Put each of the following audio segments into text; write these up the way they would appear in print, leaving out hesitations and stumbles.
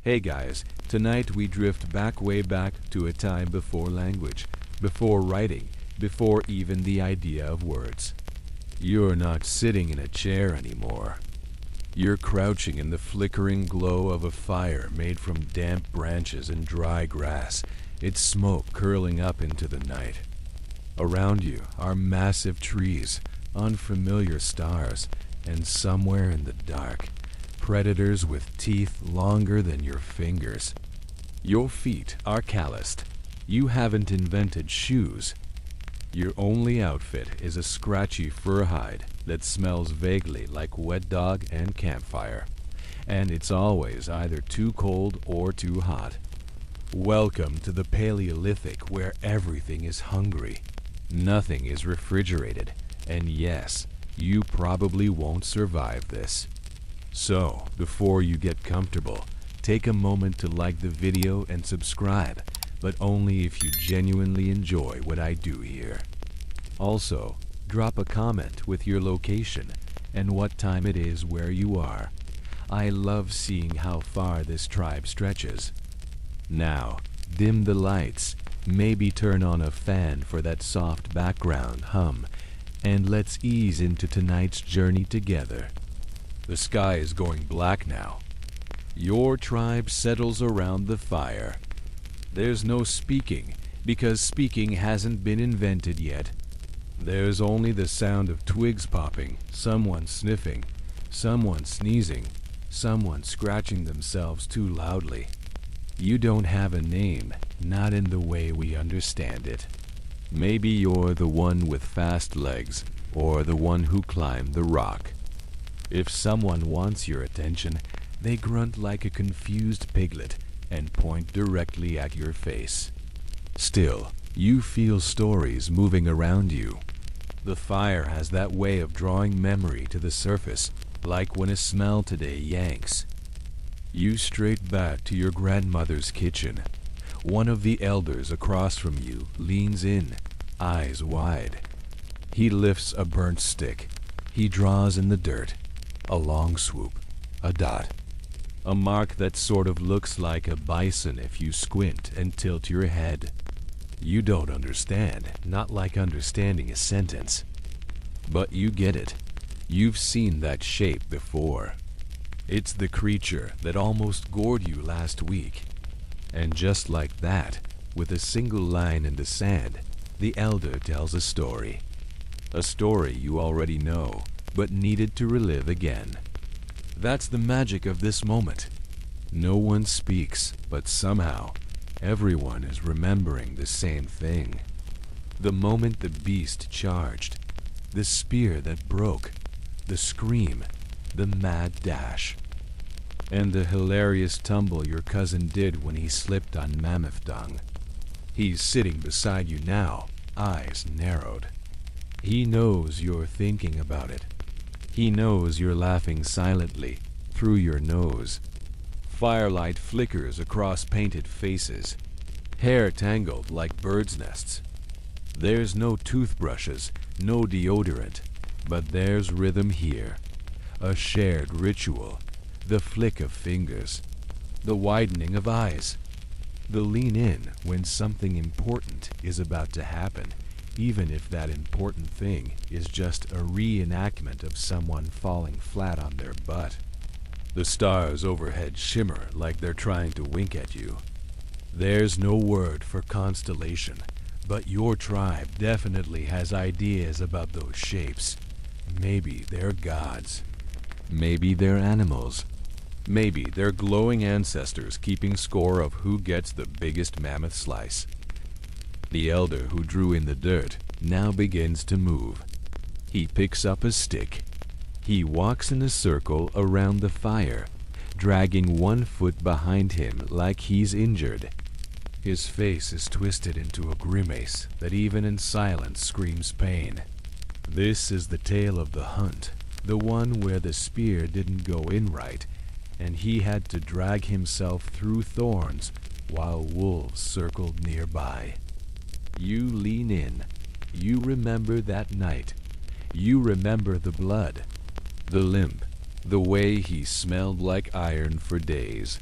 Hey guys, tonight we drift way back to a time before language, before writing, before even the idea of words. You're not sitting in a chair anymore. You're crouching in the flickering glow of a fire made from damp branches and dry grass, its smoke curling up into the night. Around you are massive trees, unfamiliar stars, and somewhere in the dark, predators with teeth longer than your fingers. Your feet are calloused. You haven't invented shoes. Your only outfit is a scratchy fur hide that smells vaguely like wet dog and campfire. And it's always either too cold or too hot. Welcome to the Paleolithic, where everything is hungry. Nothing is refrigerated. And yes, you probably won't survive this. So, before you get comfortable, take a moment to like the video and subscribe, but only if you genuinely enjoy what I do here. Also, drop a comment with your location and what time it is where you are. I love seeing how far this tribe stretches. Now, dim the lights, maybe turn on a fan for that soft background hum, and let's ease into tonight's journey together. The sky is going black now. Your tribe settles around the fire. There's no speaking, because speaking hasn't been invented yet. There's only the sound of twigs popping, someone sniffing, someone sneezing, someone scratching themselves too loudly. You don't have a name, not in the way we understand it. Maybe you're the one with fast legs, or the one who climbed the rock. If someone wants your attention, they grunt like a confused piglet and point directly at your face. Still, you feel stories moving around you. The fire has that way of drawing memory to the surface, like when a smell today yanks. You straight back to your grandmother's kitchen. One of the elders across from you leans in, eyes wide. He lifts a burnt stick. He draws in the dirt. A long swoop. A dot. A mark that sort of looks like a bison if you squint and tilt your head. You don't understand, not like understanding a sentence. But you get it. You've seen that shape before. It's the creature that almost gored you last week. And just like that, with a single line in the sand, the elder tells a story. A story you already know, but needed to relive again. That's the magic of this moment. No one speaks, but somehow, everyone is remembering the same thing. The moment the beast charged, the spear that broke, the scream, the mad dash, and the hilarious tumble your cousin did when he slipped on mammoth dung. He's sitting beside you now, eyes narrowed. He knows you're thinking about it. He knows you're laughing silently, through your nose. Firelight flickers across painted faces, hair tangled like birds' nests. There's no toothbrushes, no deodorant, but there's rhythm here. A shared ritual, the flick of fingers, the widening of eyes, the lean in when something important is about to happen, even if that important thing is just a reenactment of someone falling flat on their butt. The stars overhead shimmer like they're trying to wink at you. There's no word for constellation, but your tribe definitely has ideas about those shapes. Maybe they're gods. Maybe they're animals. Maybe they're glowing ancestors keeping score of who gets the biggest mammoth slice. The elder who drew in the dirt now begins to move. He picks up a stick. He walks in a circle around the fire, dragging one foot behind him like he's injured. His face is twisted into a grimace that even in silence screams pain. This is the tale of the hunt, the one where the spear didn't go in right, and he had to drag himself through thorns while wolves circled nearby. You lean in. You remember that night. You remember the blood, the limp, the way he smelled like iron for days.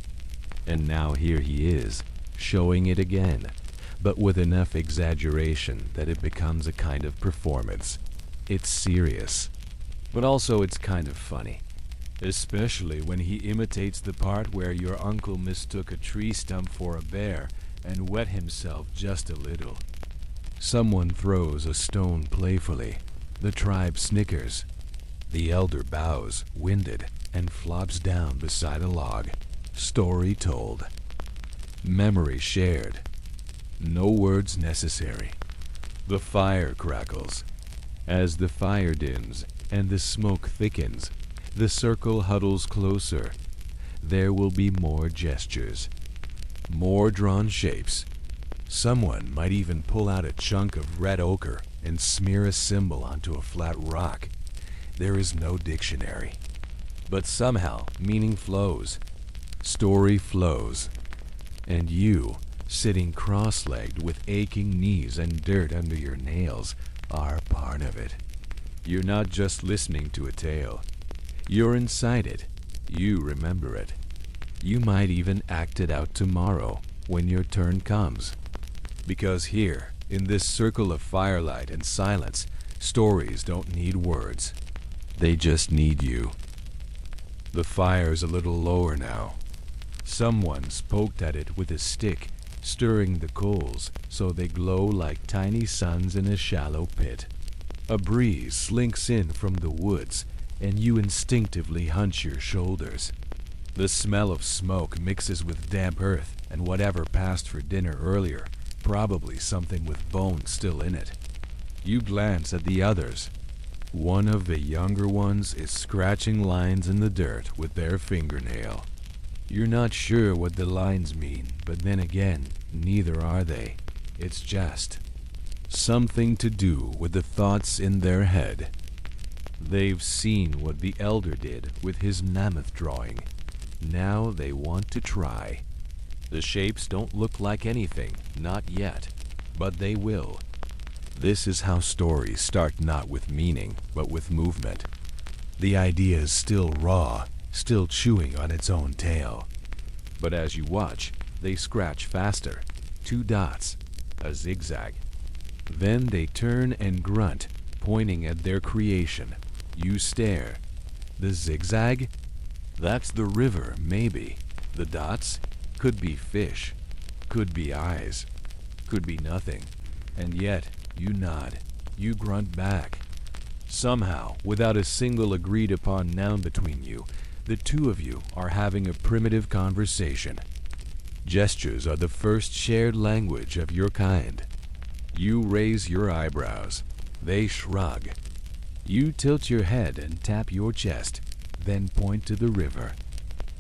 And now here he is, showing it again, but with enough exaggeration that it becomes a kind of performance. It's serious, but also it's kind of funny. Especially when he imitates the part where your uncle mistook a tree stump for a bear and wet himself just a little. Someone throws a stone playfully. The tribe snickers. The elder bows, winded, and flops down beside a log. Story told. Memory shared. No words necessary. The fire crackles. As the fire dims and the smoke thickens, the circle huddles closer. There will be more gestures. More drawn shapes. Someone might even pull out a chunk of red ochre and smear a symbol onto a flat rock. There is no dictionary. But somehow meaning flows. Story flows. And you, sitting cross-legged with aching knees and dirt under your nails, are part of it. You're not just listening to a tale. You're inside it. You remember it. You might even act it out tomorrow when your turn comes. Because here, in this circle of firelight and silence, stories don't need words. They just need you. The fire's a little lower now. Someone's poked at it with a stick, stirring the coals so they glow like tiny suns in a shallow pit. A breeze slinks in from the woods, and you instinctively hunch your shoulders. The smell of smoke mixes with damp earth and whatever passed for dinner earlier, probably something with bones still in it. You glance at the others. One of the younger ones is scratching lines in the dirt with their fingernail. You're not sure what the lines mean, but then again, neither are they. It's just something to do with the thoughts in their head. They've seen what the elder did with his mammoth drawing. Now they want to try. The shapes don't look like anything, not yet, but they will. This is how stories start, not with meaning, but with movement. The idea is still raw, still chewing on its own tail. But as you watch, they scratch faster. 2 dots, a zigzag. Then they turn and grunt, pointing at their creation. You stare. The zigzag? That's the river, maybe. The dots? Could be fish. Could be eyes. Could be nothing. And yet, you nod. You grunt back. Somehow, without a single agreed-upon noun between you, the two of you are having a primitive conversation. Gestures are the first shared language of your kind. You raise your eyebrows. They shrug. You tilt your head and tap your chest, then point to the river.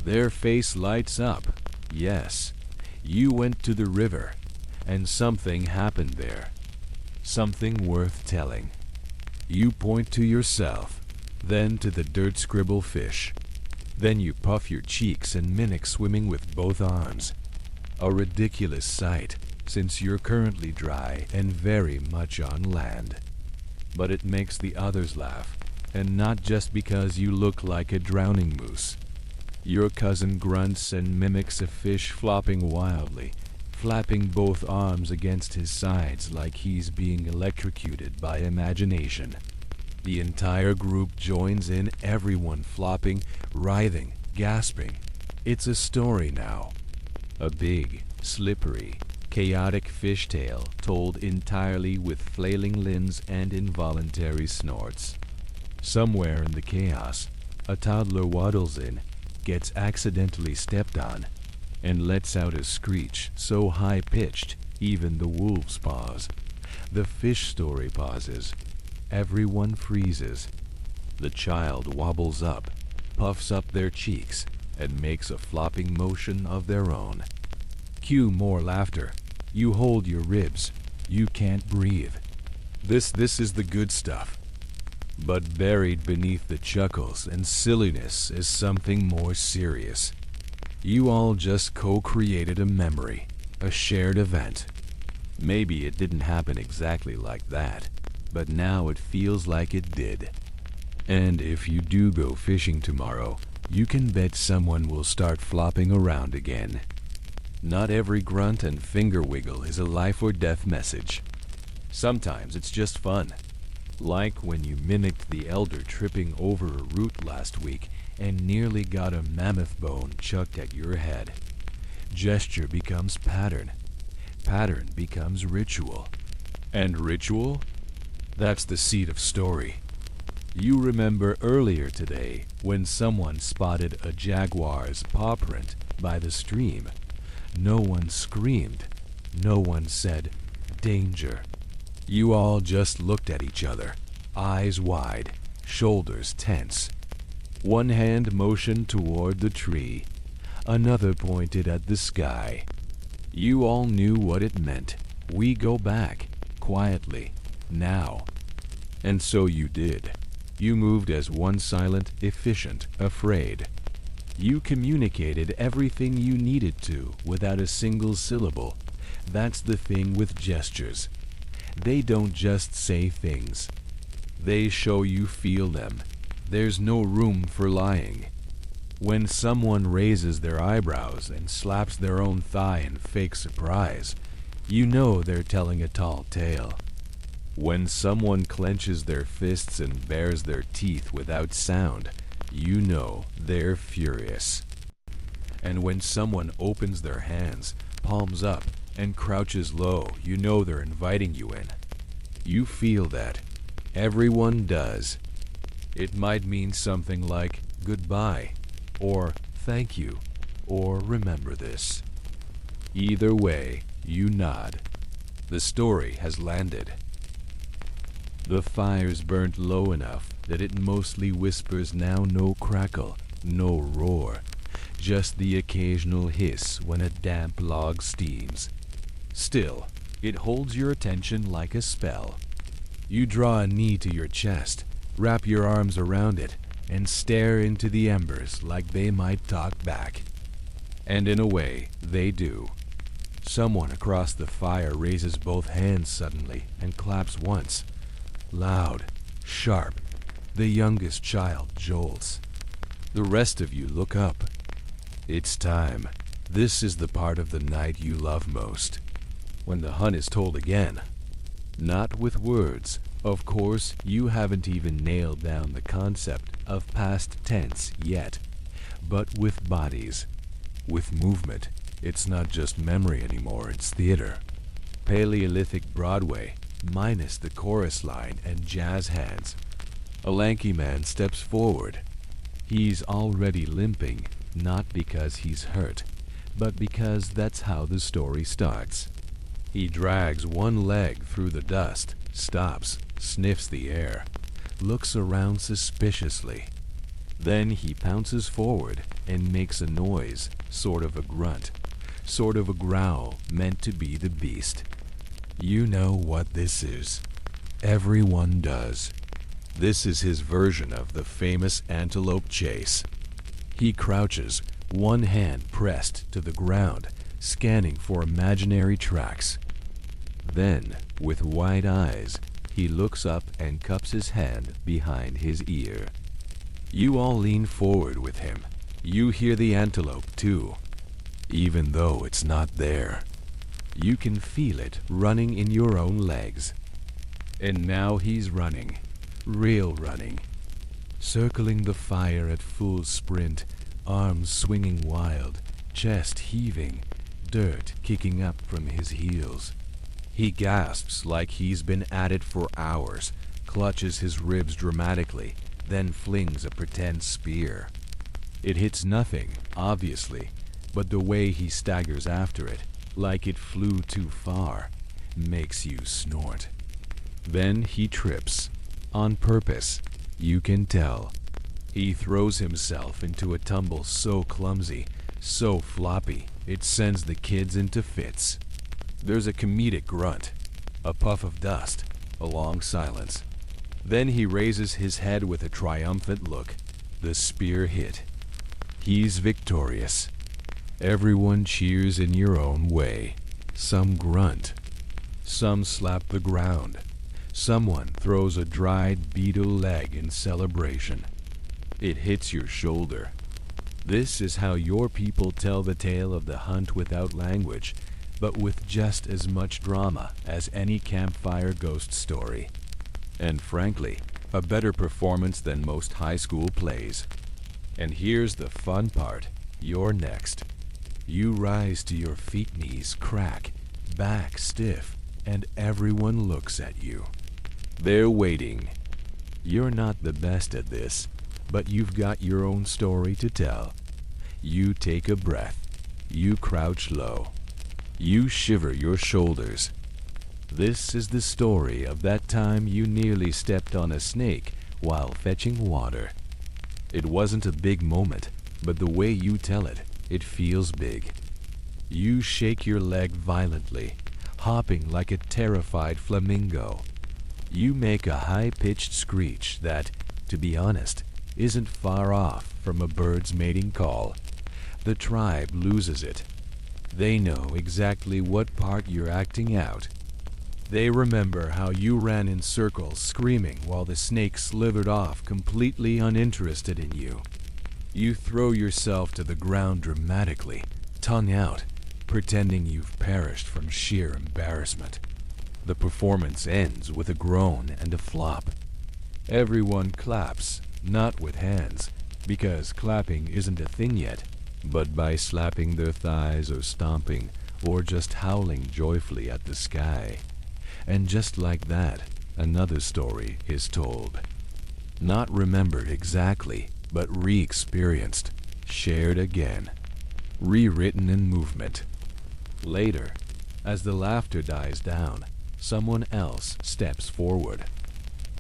Their face lights up. Yes, you went to the river, and something happened there. Something worth telling. You point to yourself, then to the dirt-scribble fish. Then you puff your cheeks and mimic swimming with both arms. A ridiculous sight, since you're currently dry and very much on land. But it makes the others laugh, and not just because you look like a drowning moose. Your cousin grunts and mimics a fish flopping wildly, flapping both arms against his sides like he's being electrocuted by imagination. The entire group joins in, everyone flopping, writhing, gasping. It's a story now. A big, slippery, chaotic fishtail told entirely with flailing limbs and involuntary snorts. Somewhere in the chaos, a toddler waddles in, gets accidentally stepped on, and lets out a screech so high-pitched even the wolves pause. The fish story pauses. Everyone freezes. The child wobbles up, puffs up their cheeks, and makes a flopping motion of their own. Cue more laughter. You hold your ribs. You can't breathe. This is the good stuff. But buried beneath the chuckles and silliness is something more serious. You all just co-created a memory, a shared event. Maybe it didn't happen exactly like that, but now it feels like it did. And if you do go fishing tomorrow, you can bet someone will start flopping around again. Not every grunt and finger wiggle is a life or death message. Sometimes it's just fun. Like when you mimicked the elder tripping over a root last week and nearly got a mammoth bone chucked at your head. Gesture becomes pattern. Pattern becomes ritual. And ritual? That's the seed of story. You remember earlier today when someone spotted a jaguar's paw print by the stream. No one screamed. No one said, "Danger." You all just looked at each other, eyes wide, shoulders tense. One hand motioned toward the tree. Another pointed at the sky. You all knew what it meant. We go back, quietly, now. And so you did. You moved as one silent, efficient, afraid. You communicated everything you needed to without a single syllable. That's the thing with gestures. They don't just say things. They show you feel them. There's no room for lying. When someone raises their eyebrows and slaps their own thigh in fake surprise, you know they're telling a tall tale. When someone clenches their fists and bares their teeth without sound, you know they're furious. And when someone opens their hands, palms up, and crouches low, you know they're inviting you in. You feel that. Everyone does. It might mean something like goodbye, or thank you, or remember this. Either way, you nod. The story has landed. The fire's burnt low enough that it mostly whispers now, no crackle, no roar, just the occasional hiss when a damp log steams. Still, it holds your attention like a spell. You draw a knee to your chest, wrap your arms around it, and stare into the embers like they might talk back. And in a way, they do. Someone across the fire raises both hands suddenly and claps once. Loud, sharp. The youngest child jolts. The rest of you look up. It's time. This is the part of the night you love most. When the hunt is told again. Not with words. Of course, you haven't even nailed down the concept of past tense yet. But with bodies. With movement. It's not just memory anymore, it's theater. Paleolithic Broadway, minus the chorus line and jazz hands. A lanky man steps forward. He's already limping, not because he's hurt, but because that's how the story starts. He drags one leg through the dust, stops, sniffs the air, looks around suspiciously. Then he pounces forward and makes a noise, sort of a grunt, sort of a growl meant to be the beast. You know what this is. Everyone does. This is his version of the famous antelope chase. He crouches, one hand pressed to the ground, scanning for imaginary tracks. Then, with wide eyes, he looks up and cups his hand behind his ear. You all lean forward with him. You hear the antelope too, even though it's not there. You can feel it running in your own legs. And now he's running, real running, circling the fire at full sprint, arms swinging wild, chest heaving, dirt kicking up from his heels. He gasps like he's been at it for hours, clutches his ribs dramatically, then flings a pretend spear. It hits nothing, obviously, but the way he staggers after it, like it flew too far, makes you snort. Then he trips, on purpose, you can tell. He throws himself into a tumble so clumsy, so floppy, it sends the kids into fits. There's a comedic grunt, a puff of dust, a long silence. Then he raises his head with a triumphant look. The spear hit. He's victorious. Everyone cheers in your own way. Some grunt. Some slap the ground. Someone throws a dried beetle leg in celebration. It hits your shoulder. This is how your people tell the tale of the hunt without language, but with just as much drama as any campfire ghost story. And frankly, a better performance than most high school plays. And here's the fun part. You're next. You rise to your feet, knees crack, back stiff, and everyone looks at you. They're waiting. You're not the best at this, but you've got your own story to tell. You take a breath. You crouch low. You shiver your shoulders. This is the story of that time you nearly stepped on a snake while fetching water. It wasn't a big moment, but the way you tell it, it feels big. You shake your leg violently, hopping like a terrified flamingo. You make a high-pitched screech that, to be honest, isn't far off from a bird's mating call. The tribe loses it. They know exactly what part you're acting out. They remember how you ran in circles screaming while the snake slithered off completely uninterested in you. You throw yourself to the ground dramatically, tongue out, pretending you've perished from sheer embarrassment. The performance ends with a groan and a flop. Everyone claps, not with hands, because clapping isn't a thing yet, but by slapping their thighs or stomping, or just howling joyfully at the sky. And just like that, another story is told. Not remembered exactly, but re-experienced, shared again, rewritten in movement. Later, as the laughter dies down, someone else steps forward.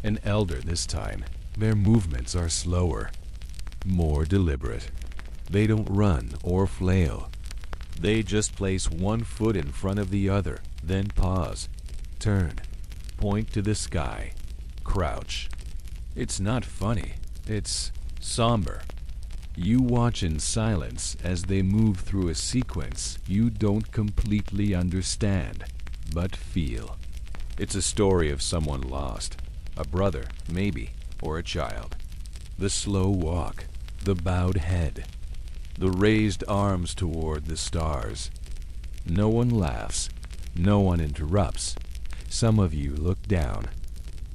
An elder this time. Their movements are slower, more deliberate. They don't run or flail. They just place one foot in front of the other, then pause, turn, point to the sky, crouch. It's not funny, it's somber. You watch in silence as they move through a sequence you don't completely understand, but feel. It's a story of someone lost, a brother, maybe, or a child. The slow walk, the bowed head, the raised arms toward the stars. No one laughs, no one interrupts. Some of you look down.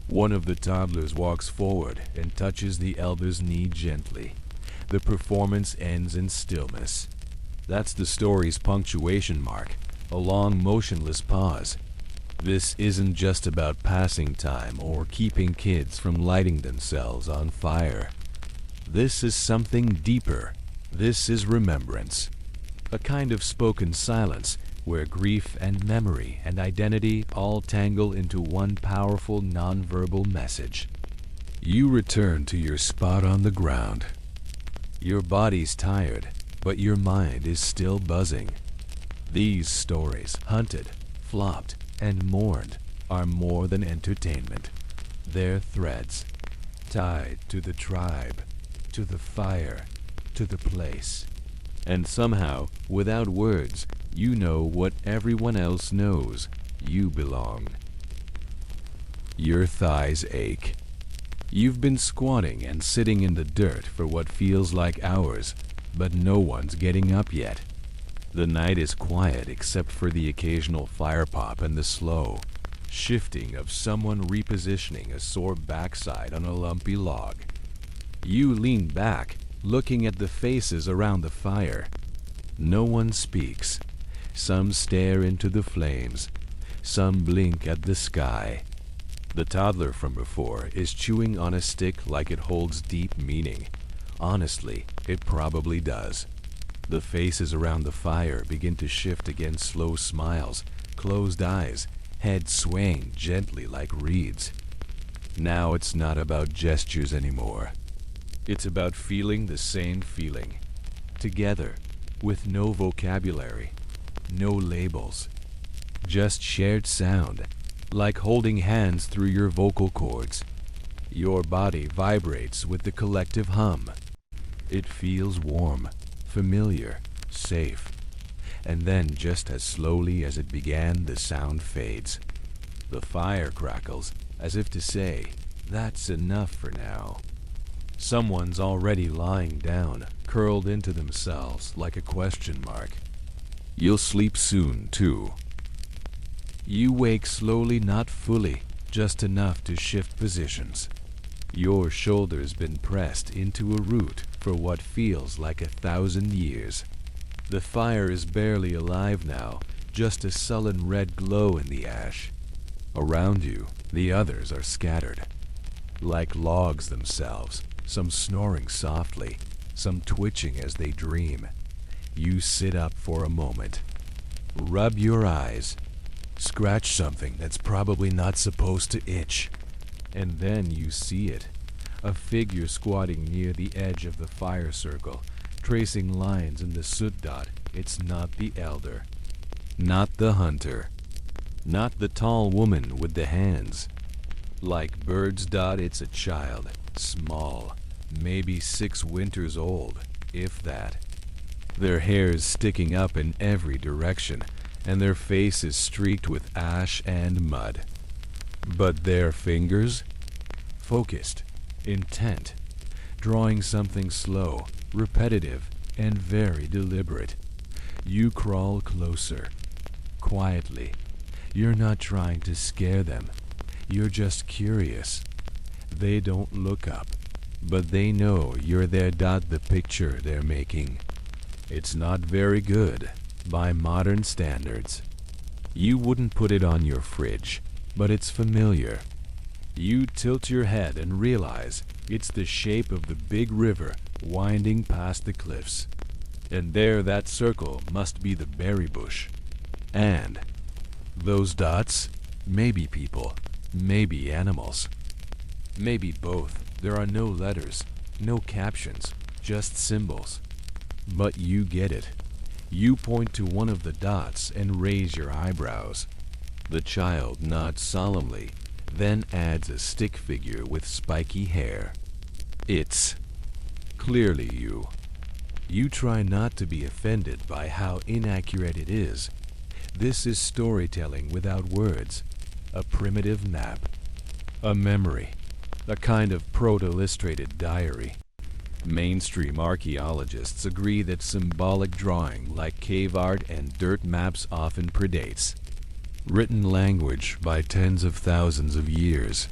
One of the toddlers walks forward and touches the elder's knee gently. The performance ends in stillness. That's the story's punctuation mark, a long motionless pause. This isn't just about passing time or keeping kids from lighting themselves on fire. This is something deeper. This is remembrance. A kind of spoken silence where grief and memory and identity all tangle into one powerful nonverbal message. You return to your spot on the ground. Your body's tired, but your mind is still buzzing. These stories, hunted, flopped, and mourned, are more than entertainment. They're threads, tied to the tribe, to the fire, to the place. And somehow, without words, you know what everyone else knows. You belong. Your thighs ache. You've been squatting and sitting in the dirt for what feels like hours, but no one's getting up yet. The night is quiet except for the occasional fire pop and the slow shifting of someone repositioning a sore backside on a lumpy log. You lean back, looking at the faces around the fire. No one speaks. Some stare into the flames. Some blink at the sky. The toddler from before is chewing on a stick like it holds deep meaning. Honestly, it probably does. The faces around the fire begin to shift against slow smiles, closed eyes, head swaying gently like reeds. Now it's not about gestures anymore. It's about feeling the same feeling. Together, with no vocabulary, no labels. Just shared sound, like holding hands through your vocal cords. Your body vibrates with the collective hum. It feels warm, familiar, safe. And then, just as slowly as it began, the sound fades. The fire crackles, as if to say, "That's enough for now." Someone's already lying down, curled into themselves like a question mark. You'll sleep soon, too. You wake slowly, not fully, just enough to shift positions. Your shoulder's been pressed into a root for what feels like 1,000 years. The fire is barely alive now, just a sullen red glow in the ash. Around you, the others are scattered. Like logs themselves, some snoring softly, some twitching as they dream. You sit up for a moment. Rub your eyes. Scratch something that's probably not supposed to itch. And then you see it. A figure squatting near the edge of the fire circle, tracing lines in the soot dot. It's not the elder. Not the hunter. Not the tall woman with the hands. Like birds dot, it's a child. Small. Maybe 6 winters old, if that. Their hair's sticking up in every direction, and their face is streaked with ash and mud. But their fingers? Focused, intent, drawing something slow, repetitive, and very deliberate. You crawl closer, quietly. You're not trying to scare them. You're just curious. They don't look up, but they know you're there. The picture they're making. It's not very good, by modern standards. You wouldn't put it on your fridge, but it's familiar. You tilt your head and realize it's the shape of the big river winding past the cliffs. And there, that circle must be the berry bush. And those dots, maybe people, maybe animals. Maybe both. There are no letters, no captions, just symbols. But you get it. You point to one of the dots and raise your eyebrows. The child nods solemnly, then adds a stick figure with spiky hair. It's clearly you. You try not to be offended by how inaccurate it is. This is storytelling without words, a primitive nap, a memory, a kind of proto-illustrated diary. Mainstream archaeologists agree that symbolic drawing, like cave art and dirt maps, often predates written language by tens of thousands of years.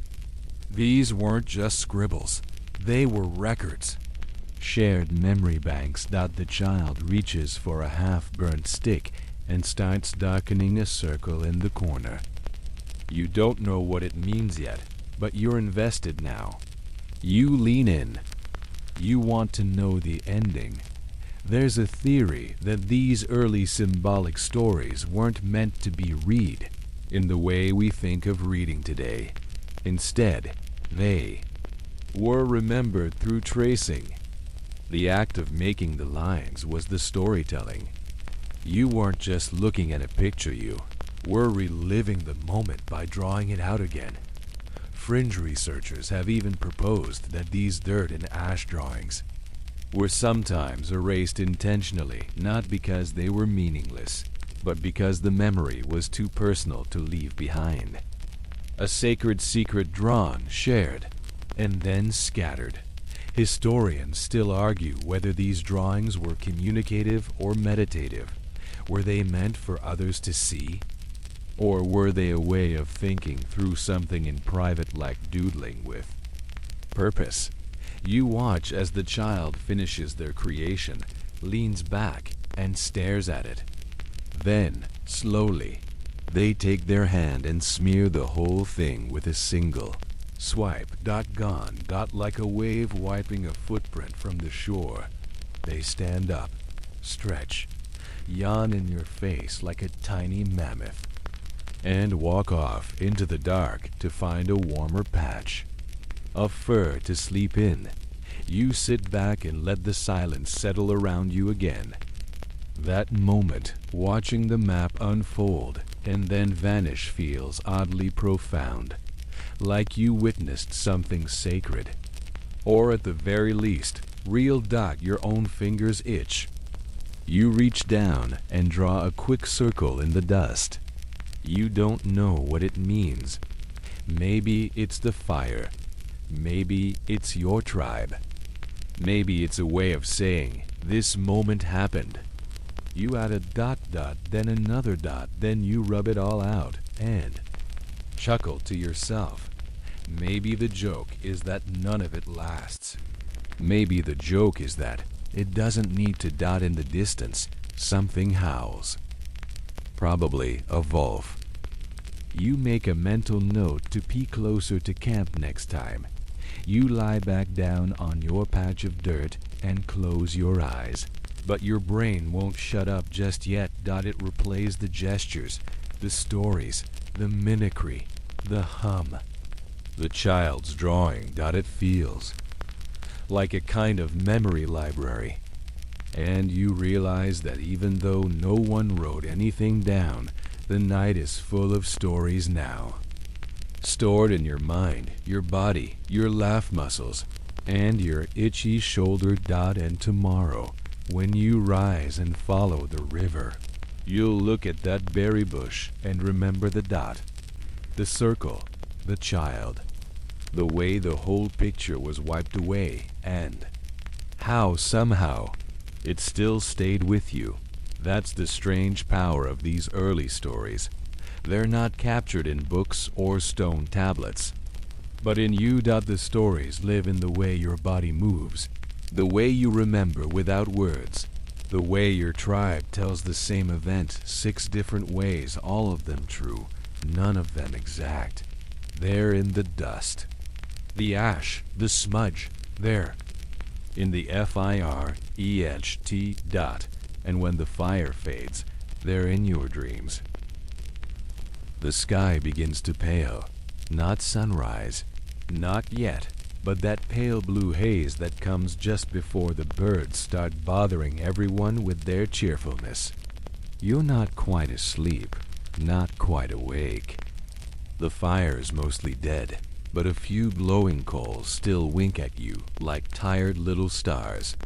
These weren't just scribbles, they were records. Shared memory banks. The child reaches for a half-burnt stick and starts darkening a circle in the corner. You don't know what it means yet, but you're invested now. You lean in. You want to know the ending. There's a theory that these early symbolic stories weren't meant to be read in the way we think of reading today. Instead, they were remembered through tracing. The act of making the lines was the storytelling. You weren't just looking at a picture, you were reliving the moment by drawing it out again. Fringe researchers have even proposed that these dirt and ash drawings were sometimes erased intentionally, not because they were meaningless, but because the memory was too personal to leave behind. A sacred secret drawn, shared, and then scattered. Historians still argue whether these drawings were communicative or meditative. Were they meant for others to see? Or were they a way of thinking through something in private, like doodling with purpose? You watch as the child finishes their creation, leans back, and stares at it. Then, slowly, they take their hand and smear the whole thing with a single swipe. Gone. Like a wave wiping a footprint from the shore. They stand up, stretch, yawn in your face like a tiny mammoth, and walk off into the dark to find a warmer patch of fur to sleep in. You sit back and let the silence settle around you again. That moment, watching the map unfold and then vanish, feels oddly profound, like you witnessed something sacred. Or at the very least, real. Your own fingers itch. You reach down and draw a quick circle in the dust. You don't know what it means. Maybe it's the fire. Maybe it's your tribe. Maybe it's a way of saying, this moment happened. You add a dot dot, then another dot, then you rub it all out and chuckle to yourself. Maybe the joke is that none of it lasts. Maybe the joke is that it doesn't need to dot in the distance. Something howls. Probably a wolf. You make a mental note to pee closer to camp next time. You lie back down on your patch of dirt and close your eyes. But your brain won't shut up just yet. It replays the gestures, the stories, the mimicry, the hum. The child's drawing. It feels like a kind of memory library. And you realize that even though no one wrote anything down, the night is full of stories now. Stored in your mind, your body, your laugh muscles, and your itchy shoulder. And tomorrow, when you rise and follow the river, you'll look at that berry bush and remember the dot, the circle, the child, the way the whole picture was wiped away, and how somehow it still stayed with you. That's the strange power of these early stories. They're not captured in books or stone tablets, but in you. The stories live in the way your body moves, the way you remember without words, the way your tribe tells the same event 6 different ways, all of them true, none of them exact. They're in the dust, the ash, the smudge, there, in the FIREHT dot, and when the fire fades, they're in your dreams. The sky begins to pale, not sunrise, not yet, but that pale blue haze that comes just before the birds start bothering everyone with their cheerfulness. You're not quite asleep, not quite awake. The fire's mostly dead, but a few glowing coals still wink at you like tired little stars.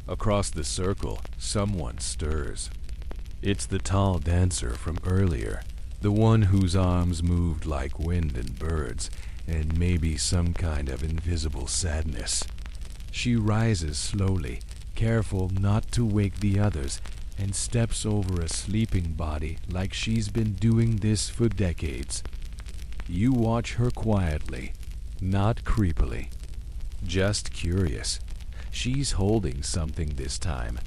Across the circle, someone stirs. It's the tall dancer from earlier, the one whose arms moved like wind and birds, and maybe some kind of invisible sadness. She rises slowly, careful not to wake the others, and steps over a sleeping body like she's been doing this for decades. You watch her quietly, not creepily, just curious. She's holding something this time,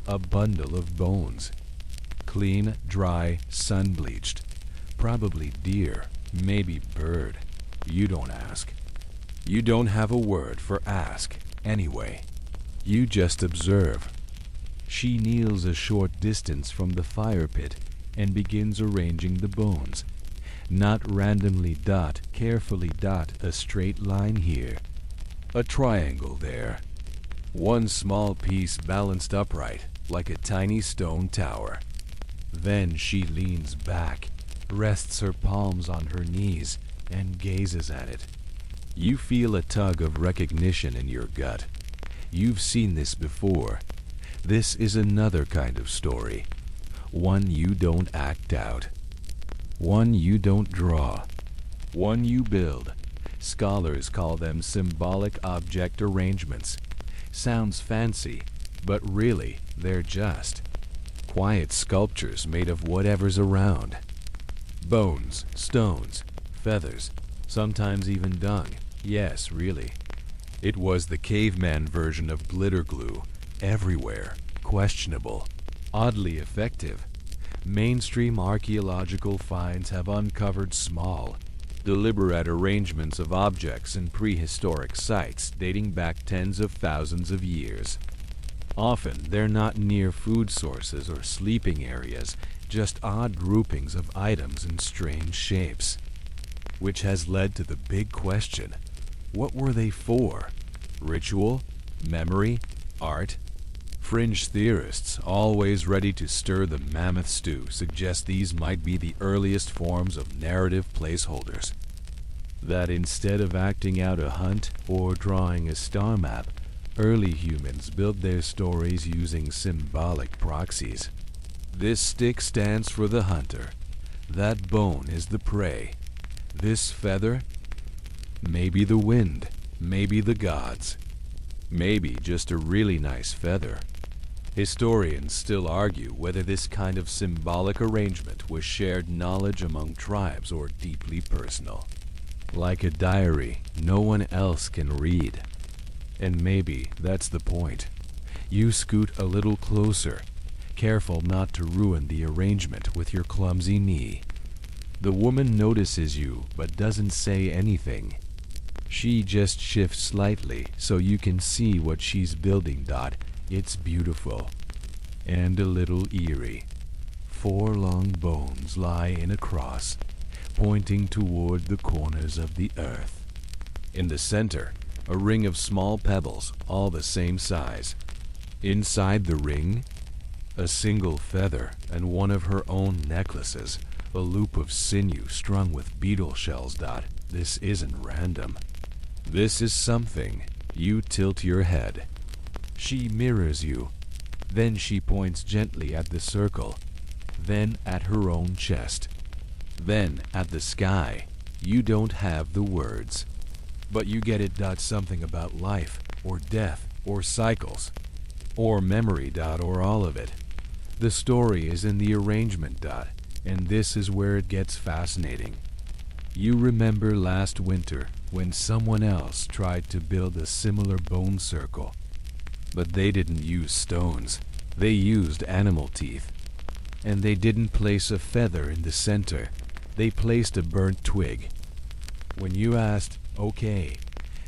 a bundle of bones. Clean, dry, sun-bleached. Probably deer, maybe bird. You don't ask. You don't have a word for ask, anyway. You just observe. She kneels a short distance from the fire pit and begins arranging the bones. Not randomly carefully dot a straight line here, a triangle there. One small piece balanced upright, like a tiny stone tower. Then she leans back, rests her palms on her knees, and gazes at it. You feel a tug of recognition in your gut. You've seen this before. This is another kind of story. One you don't act out. One you don't draw. One you build. Scholars call them symbolic object arrangements. Sounds fancy, but really, they're just quiet sculptures made of whatever's around. Bones, stones, feathers, sometimes even dung. Yes, really. It was the caveman version of glitter glue. Everywhere. Questionable. Oddly effective. Mainstream archaeological finds have uncovered small, deliberate arrangements of objects in prehistoric sites dating back tens of thousands of years. Often, they're not near food sources or sleeping areas, just odd groupings of items in strange shapes. Which has led to the big question, what were they for? Ritual? Memory? Art? Fringe theorists, always ready to stir the mammoth stew, suggest these might be the earliest forms of narrative placeholders. That instead of acting out a hunt or drawing a star map, early humans built their stories using symbolic proxies. This stick stands for the hunter. That bone is the prey. This feather? Maybe the wind, maybe the gods. Maybe just a really nice feather. Historians still argue whether this kind of symbolic arrangement was shared knowledge among tribes or deeply personal. Like a diary no one else can read. And maybe that's the point. You scoot a little closer, careful not to ruin the arrangement with your clumsy knee. The woman notices you but doesn't say anything. She just shifts slightly so you can see what she's building. It's beautiful and a little eerie. 4 long bones lie in a cross, pointing toward the corners of the earth. In the center, a ring of small pebbles, all the same size. Inside the ring, a single feather and one of her own necklaces, a loop of sinew strung with beetle shells. This isn't random. This is something. You tilt your head. She mirrors you. Then she points gently at the circle, then at her own chest, then at the sky. You don't have the words, but you get it. Something about life, or death, or cycles, or memory. Or all of it. The story is in the arrangement. And this is where it gets fascinating. You remember last winter when someone else tried to build a similar bone circle. But they didn't use stones. They used animal teeth. And they didn't place a feather in the center. They placed a burnt twig. When you asked, "Okay,"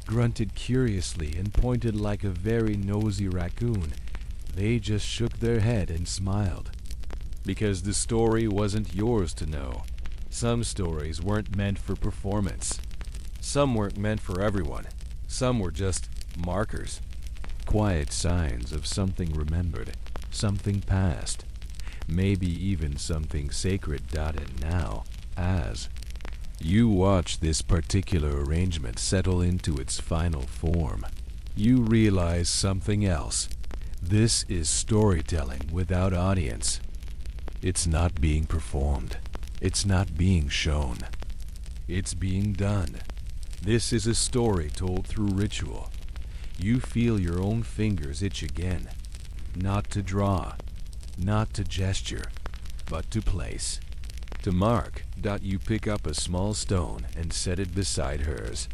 grunted curiously and pointed like a very nosy raccoon, they just shook their head and smiled. Because the story wasn't yours to know. Some stories weren't meant for performance. Some weren't meant for everyone. Some were just markers. Quiet signs of something remembered, something past, maybe even something sacred. And now, as you watch this particular arrangement settle into its final form, you realize something else. This is storytelling without audience. It's not being performed. It's not being shown. It's being done. This is a story told through ritual. You feel your own fingers itch again. Not to draw, not to gesture, but to place. To mark. You pick up a small stone and set it beside hers.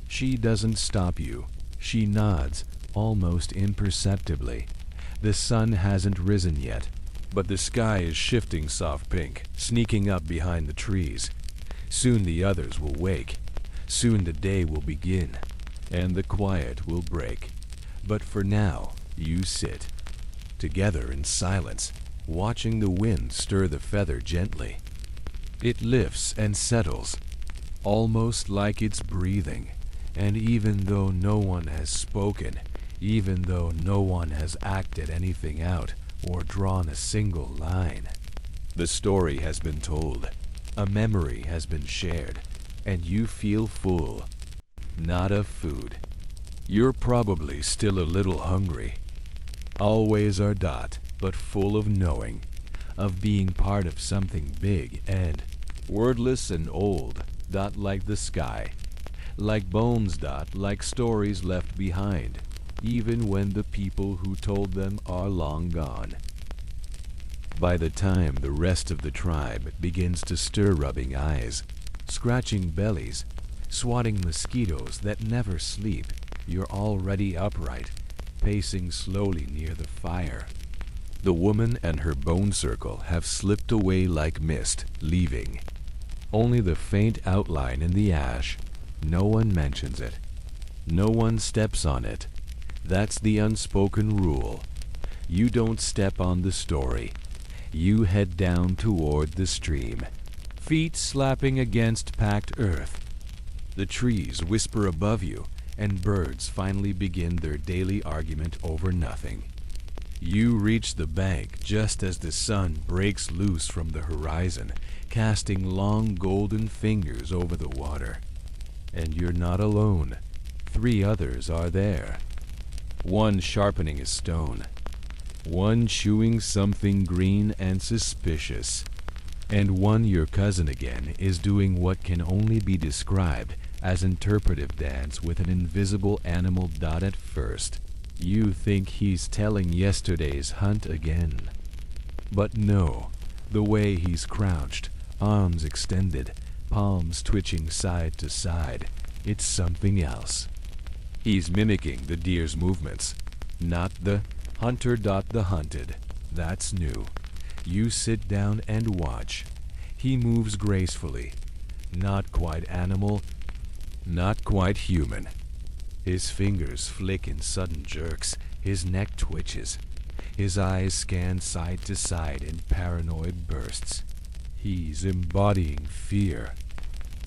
She doesn't stop you. She nods, almost imperceptibly. The sun hasn't risen yet, but the sky is shifting soft pink, sneaking up behind the trees. Soon the others will wake. Soon the day will begin, and the quiet will break. But for now, you sit, together in silence, watching the wind stir the feather gently. It lifts and settles, almost like it's breathing. And even though no one has spoken, even though no one has acted anything out or drawn a single line, the story has been told, a memory has been shared, and you feel full, not of food. You're probably still a little hungry. Always are, but full of knowing, of being part of something big and wordless and old, like the sky, like bones, like stories left behind, even when the people who told them are long gone. By the time the rest of the tribe begins to stir, rubbing eyes, scratching bellies, swatting mosquitoes that never sleep, you're already upright, pacing slowly near the fire. The woman and her bone circle have slipped away like mist, leaving. Only the faint outline in the ash. No one mentions it. No one steps on it. That's the unspoken rule. You don't step on the story. You head down toward the stream, feet slapping against packed earth. The trees whisper above you, and birds finally begin their daily argument over nothing. You reach the bank just as the sun breaks loose from the horizon, casting long golden fingers over the water. And you're not alone. 3 others are there. One sharpening a stone. One chewing something green and suspicious. And one, your cousin again, is doing what can only be described as interpretive dance with an invisible animal. At first, You think he's telling yesterday's hunt again. But no, the way he's crouched, arms extended, palms twitching side to side, it's something else. He's mimicking the deer's movements, not the hunter. The hunted. That's new. You sit down and watch. He moves gracefully. Not quite animal, not quite human. His fingers flick in sudden jerks. His neck twitches. His eyes scan side to side in paranoid bursts. He's embodying fear.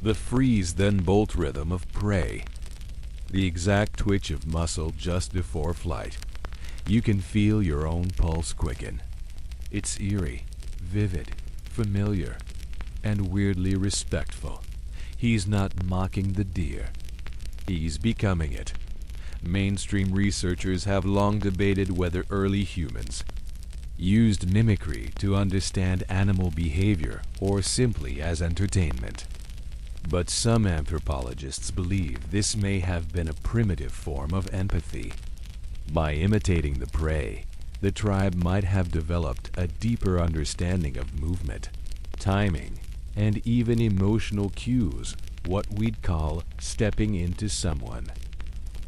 The freeze then bolt rhythm of prey. The exact twitch of muscle just before flight. You can feel your own pulse quicken. It's eerie, vivid, familiar, and weirdly respectful. He's not mocking the deer. He's becoming it. Mainstream researchers have long debated whether early humans used mimicry to understand animal behavior or simply as entertainment. But some anthropologists believe this may have been a primitive form of empathy. By imitating the prey, the tribe might have developed a deeper understanding of movement, timing, and even emotional cues, what we'd call stepping into someone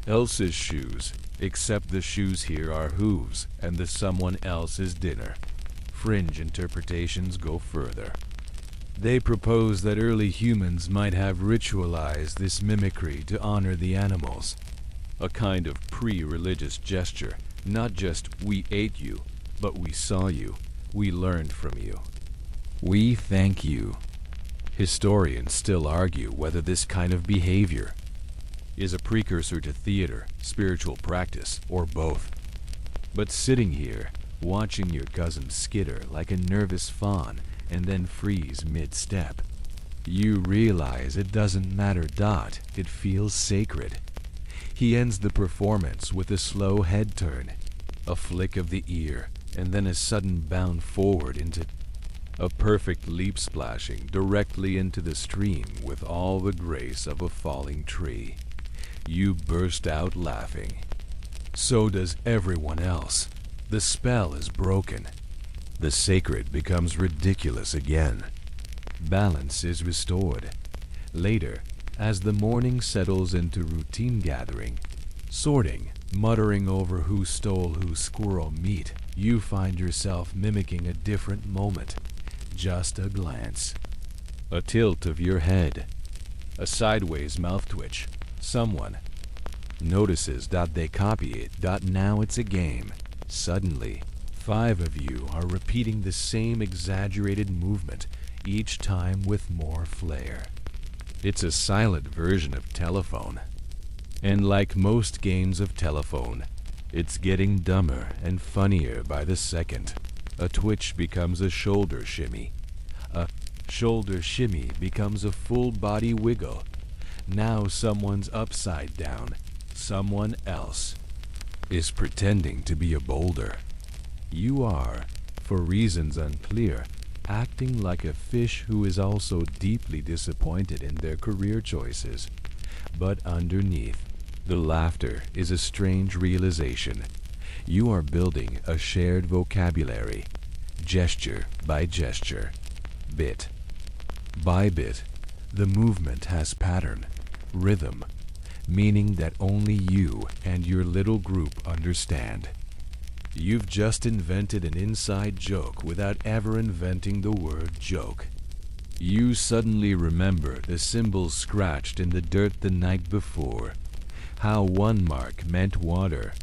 else's shoes, except the shoes here are hooves and the someone else is dinner. Fringe interpretations go further. They propose that early humans might have ritualized this mimicry to honor the animals, a kind of pre-religious gesture, not just we ate you, but we saw you, we learned from you. We thank you. Historians still argue whether this kind of behavior is a precursor to theater, spiritual practice, or both. But sitting here, watching your cousin skitter like a nervous fawn and then freeze mid-step, you realize it doesn't matter. It feels sacred. He ends the performance with a slow head turn, a flick of the ear, and then a sudden bound forward into a perfect leap, splashing directly into the stream with all the grace of a falling tree. You burst out laughing. So does everyone else. The spell is broken. The sacred becomes ridiculous again. Balance is restored. Later, as the morning settles into routine gathering, sorting, muttering over who stole whose squirrel meat, you find yourself mimicking a different moment. Just a glance. A tilt of your head. A sideways mouth twitch. Someone notices. They copy it. Now it's a game. Suddenly, 5 of you are repeating the same exaggerated movement, each time with more flair. It's a silent version of telephone. And like most games of telephone, it's getting dumber and funnier by the second. A twitch becomes a shoulder shimmy. A shoulder shimmy becomes a full body wiggle. Now someone's upside down. Someone else is pretending to be a boulder. You are, for reasons unclear, acting like a fish who is also deeply disappointed in their career choices. But underneath, the laughter is a strange realization. You are building a shared vocabulary, gesture by gesture, bit by bit. The movement has pattern, rhythm, meaning that only you and your little group understand. You've just invented an inside joke without ever inventing the word joke. You suddenly remember the symbols scratched in the dirt the night before, how one mark meant water,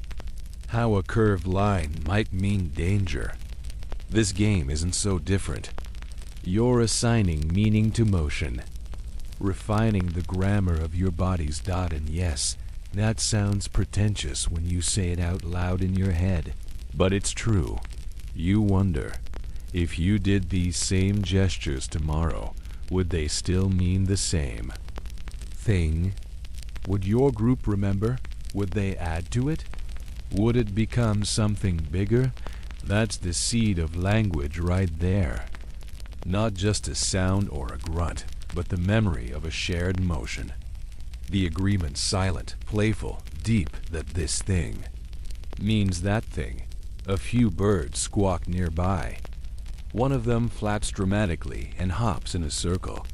how a curved line might mean danger. This game isn't so different. You're assigning meaning to motion, refining the grammar of your body's dot. And yes, that sounds pretentious when you say it out loud in your head, but it's true. You wonder, if you did these same gestures tomorrow, would they still mean the same thing? Would your group remember? Would they add to it? Would it become something bigger? That's the seed of language right there. Not just a sound or a grunt, but the memory of a shared motion. The agreement silent, playful, deep that this thing means that thing. A few birds squawk nearby. One of them flaps dramatically and hops in a circle.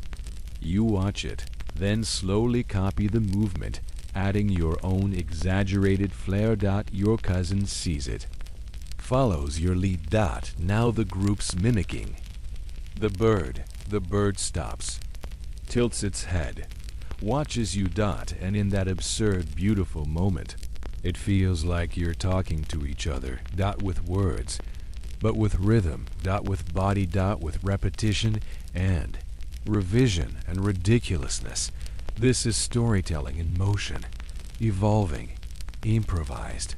You watch it, then slowly copy the movement, adding your own exaggerated flair. Your cousin sees it. Follows your lead. Now the group's mimicking. The bird stops, tilts its head, watches you. And in that absurd, beautiful moment, it feels like you're talking to each other. With words, but with rhythm. With body. With repetition and revision and ridiculousness. This is storytelling in motion, evolving, improvised,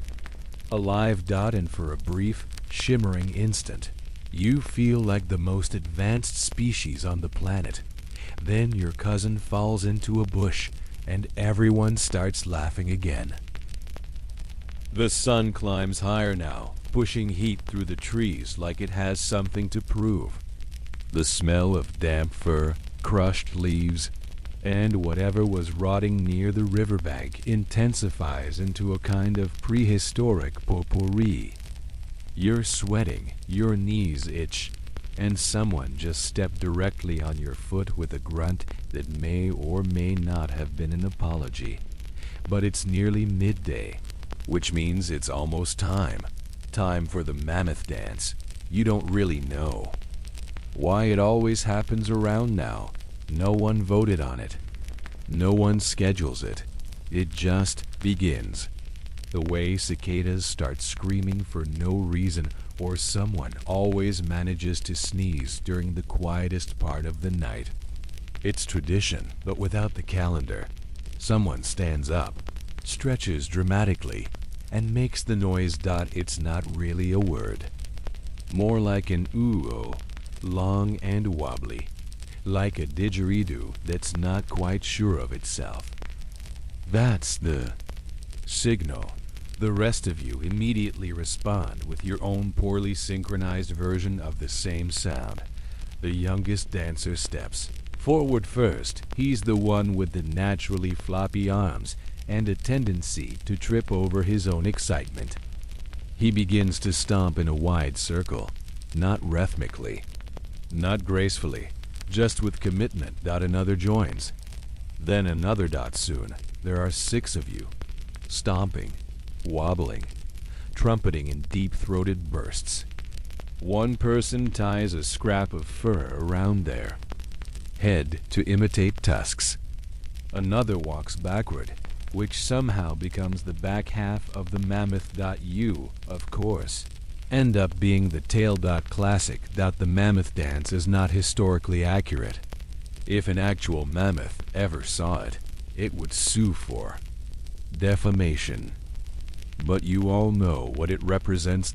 alive. And for a brief, shimmering instant, you feel like the most advanced species on the planet. Then your cousin falls into a bush, and everyone starts laughing again. The sun climbs higher now, pushing heat through the trees like it has something to prove. The smell of damp fur, crushed leaves, and whatever was rotting near the riverbank intensifies into a kind of prehistoric potpourri. You're sweating, your knees itch, and someone just stepped directly on your foot with a grunt that may or may not have been an apology. But it's nearly midday, which means it's almost time. Time for the mammoth dance. You don't really know why it always happens around now. No one voted on it. No one schedules it. It just begins. The way cicadas start screaming for no reason, or someone always manages to sneeze during the quietest part of the night. It's tradition, but without the calendar. Someone stands up, stretches dramatically, and makes the noise. It's not really a word. More like an ooh-oh, long and wobbly. Like a didgeridoo that's not quite sure of itself. That's the signal. The rest of you immediately respond with your own poorly synchronized version of the same sound. The youngest dancer steps forward first. He's the one with the naturally floppy arms and a tendency to trip over his own excitement. He begins to stomp in a wide circle, not rhythmically, not gracefully, just with commitment. Another joins. Then another. Soon there are 6 of you, stomping, wobbling, trumpeting in deep-throated bursts. One person ties a scrap of fur around their head to imitate tusks. Another walks backward, which somehow becomes the back half of the mammoth. You, of course, end up being the tail. Classic. The mammoth dance is not historically accurate. If an actual mammoth ever saw it, it would sue for defamation. But you all know what it represents.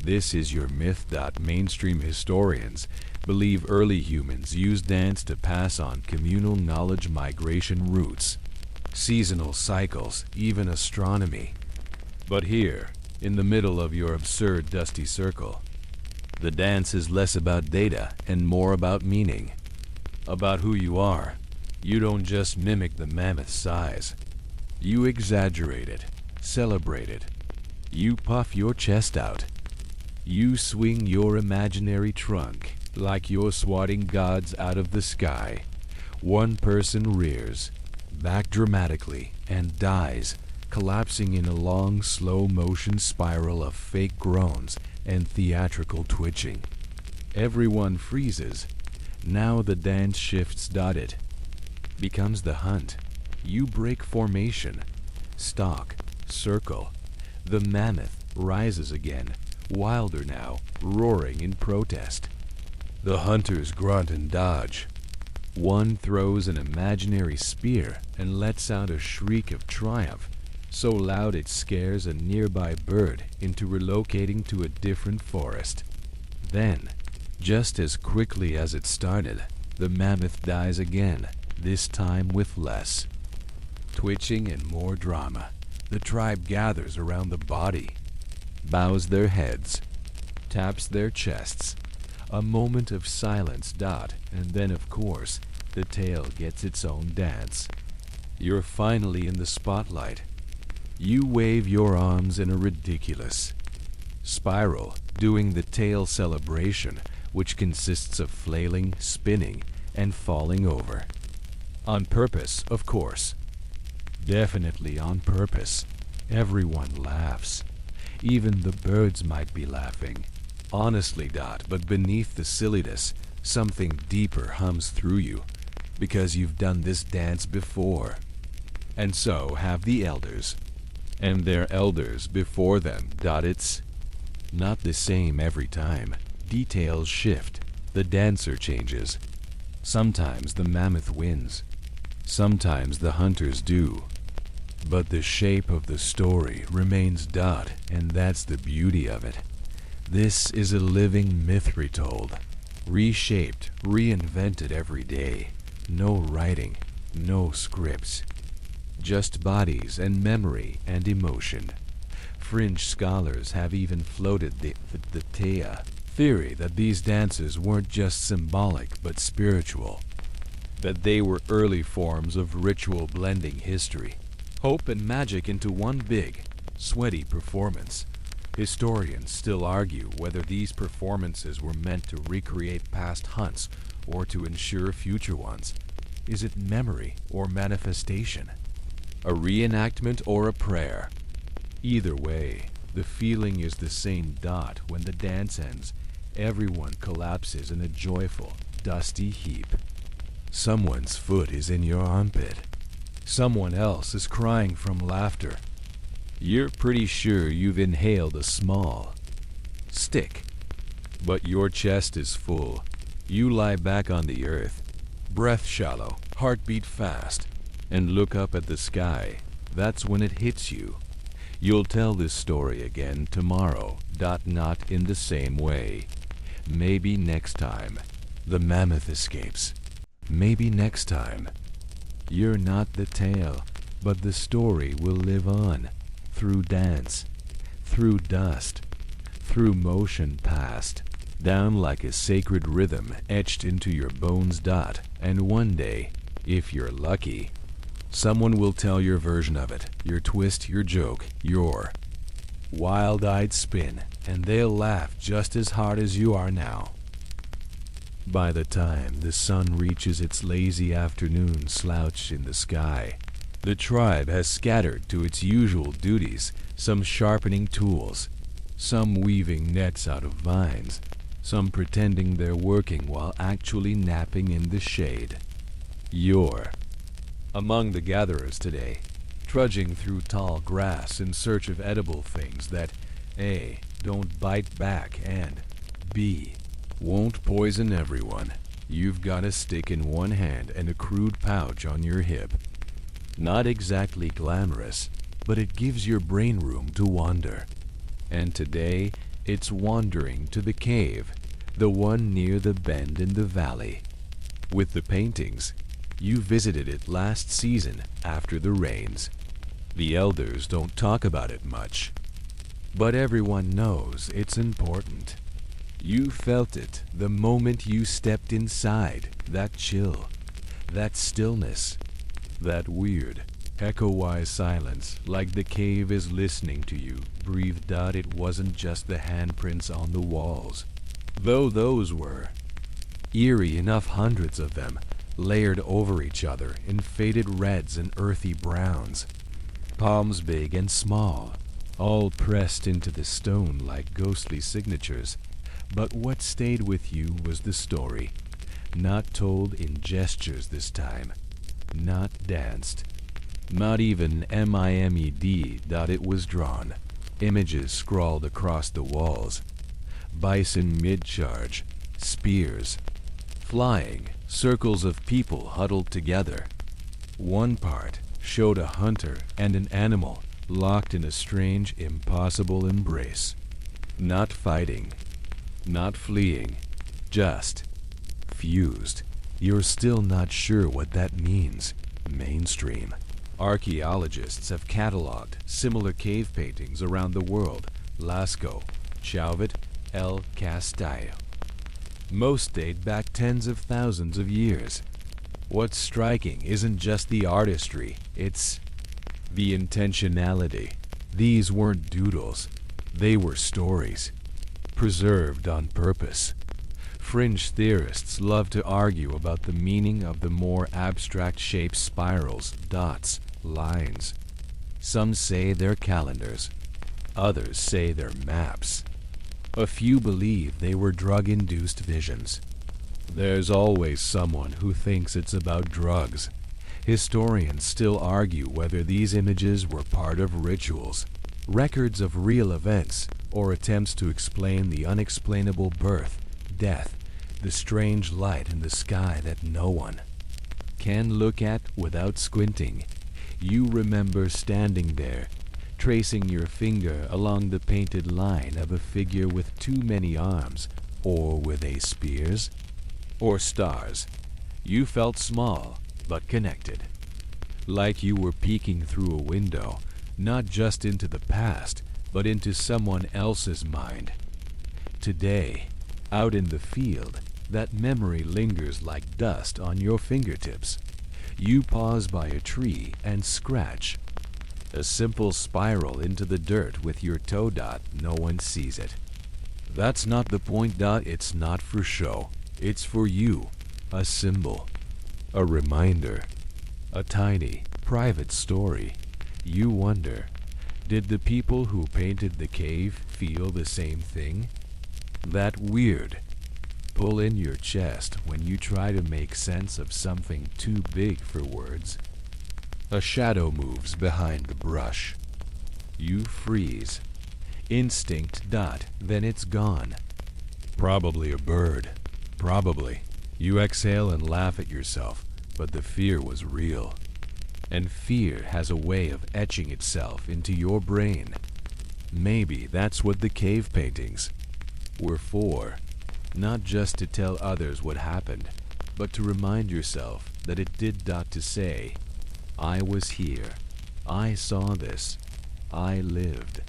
This is your myth. Mainstream historians believe early humans used dance to pass on communal knowledge, migration routes, seasonal cycles, even astronomy. But here, in the middle of your absurd dusty circle, the dance is less about data and more about meaning, about who you are. You don't just mimic the mammoth size. You exaggerate it, celebrate it. You puff your chest out. You swing your imaginary trunk like you're swatting gods out of the sky. One person rears back dramatically and dies, collapsing in a long, slow-motion spiral of fake groans and theatrical twitching. Everyone freezes. Now the dance shifts. It becomes the hunt. You break formation, stalk, circle. The mammoth rises again, wilder now, roaring in protest. The hunters grunt and dodge. One throws an imaginary spear and lets out a shriek of triumph, so loud it scares a nearby bird into relocating to a different forest. Then, just as quickly as it started, the mammoth dies again, this time with less twitching and more drama. The tribe gathers around the body, bows their heads, taps their chests. A moment of silence. And then, of course, the tail gets its own dance. You're finally in the spotlight. You wave your arms in a ridiculous spiral, doing the tail celebration, which consists of flailing, spinning, and falling over. On purpose, of course. Definitely on purpose. Everyone laughs. Even the birds might be laughing. Honestly, Dot, but beneath the silliness, something deeper hums through you, because you've done this dance before. And so have the elders. And their elders before them. Dot, it's not the same every time. Details shift. The dancer changes. Sometimes the mammoth wins. Sometimes the hunters do. But the shape of the story remains. Dot, and that's the beauty of it. This is a living myth retold, reshaped, reinvented every day. No writing, no scripts. Just bodies and memory and emotion. Fringe scholars have even floated the theory that these dances weren't just symbolic but spiritual. That they were early forms of ritual blending history, hope and magic into one big, sweaty performance. Historians still argue whether these performances were meant to recreate past hunts or to ensure future ones. Is it memory or manifestation? A reenactment or a prayer? Either way, the feeling is the same. Dot, when the dance ends, everyone collapses in a joyful, dusty heap. Someone's foot is in your armpit. Someone else is crying from laughter. You're pretty sure you've inhaled a small stick, but your chest is full. You lie back on the earth, breath shallow, heartbeat fast, and look up at the sky. That's when it hits you. You'll tell this story again tomorrow. Dot, not in the same way. Maybe next time the mammoth escapes. Maybe next time. You're not the tale, but the story will live on. Through dance, through dust, through motion past, down like a sacred rhythm etched into your bones. Dot, and one day, if you're lucky, someone will tell your version of it, your twist, your joke, your wild-eyed spin, and they'll laugh just as hard as you are now. By the time the sun reaches its lazy afternoon slouch in the sky, the tribe has scattered to its usual duties, some sharpening tools, some weaving nets out of vines, some pretending they're working while actually napping in the shade. You're among the gatherers today, trudging through tall grass in search of edible things that A, don't bite back, and B, won't poison everyone. You've got a stick in one hand and a crude pouch on your hip. Not exactly glamorous, but it gives your brain room to wander. And today, it's wandering to the cave, the one near the bend in the valley. With the paintings, you visited it last season after the rains. The elders don't talk about it much, but everyone knows it's important. You felt it the moment you stepped inside, that chill, that stillness. That weird, echo-wise silence, like the cave is listening to you, breathed. Dot, it wasn't just the handprints on the walls, though those were eerie enough, hundreds of them, layered over each other in faded reds and earthy browns, palms big and small, all pressed into the stone like ghostly signatures. But what stayed with you was the story, not told in gestures this time. Not danced. Not even mimed. It was drawn. Images scrawled across the walls. Bison mid-charge. Spears. Flying. Circles of people huddled together. One part showed a hunter and an animal locked in a strange, impossible embrace. Not fighting. Not fleeing. Just fused. You're still not sure what that means. Mainstream. Archaeologists have cataloged similar cave paintings around the world. Lascaux, Chauvet, El Castillo. Most date back tens of thousands of years. What's striking isn't just the artistry, it's The intentionality. These weren't doodles. They were stories, preserved on purpose. Fringe theorists love to argue about the meaning of the more abstract shaped spirals, dots, lines. Some say they're calendars. Others say they're maps. A few believe they were drug-induced visions. There's always someone who thinks it's about drugs. Historians still argue whether these images were part of rituals, records of real events, or attempts to explain the unexplainable birth, death, the strange light in the sky that no one can look at without squinting. You remember standing there, tracing your finger along the painted line of a figure with too many arms, or with a spears, or stars. You felt small, but connected. Like you were peeking through a window, not just into the past, but into someone else's mind. Today, out in the field, that memory lingers like dust on your fingertips. You pause by a tree and scratch. A simple spiral into the dirt with your toe dot, no one sees it. That's not the point dot, it's not for show. It's for you, a symbol, a reminder, a tiny, private story. You wonder, did the people who painted the cave feel the same thing? That weird pull in your chest when you try to make sense of something too big for words. A shadow moves behind the brush. You freeze. Instinct dot, then it's gone. Probably a bird. Probably. You exhale and laugh at yourself, but the fear was real. And fear has a way of etching itself into your brain. Maybe that's what the cave paintings were for. Not just to tell others what happened, but to remind yourself that it did dot to say, I was here, I saw this, I lived.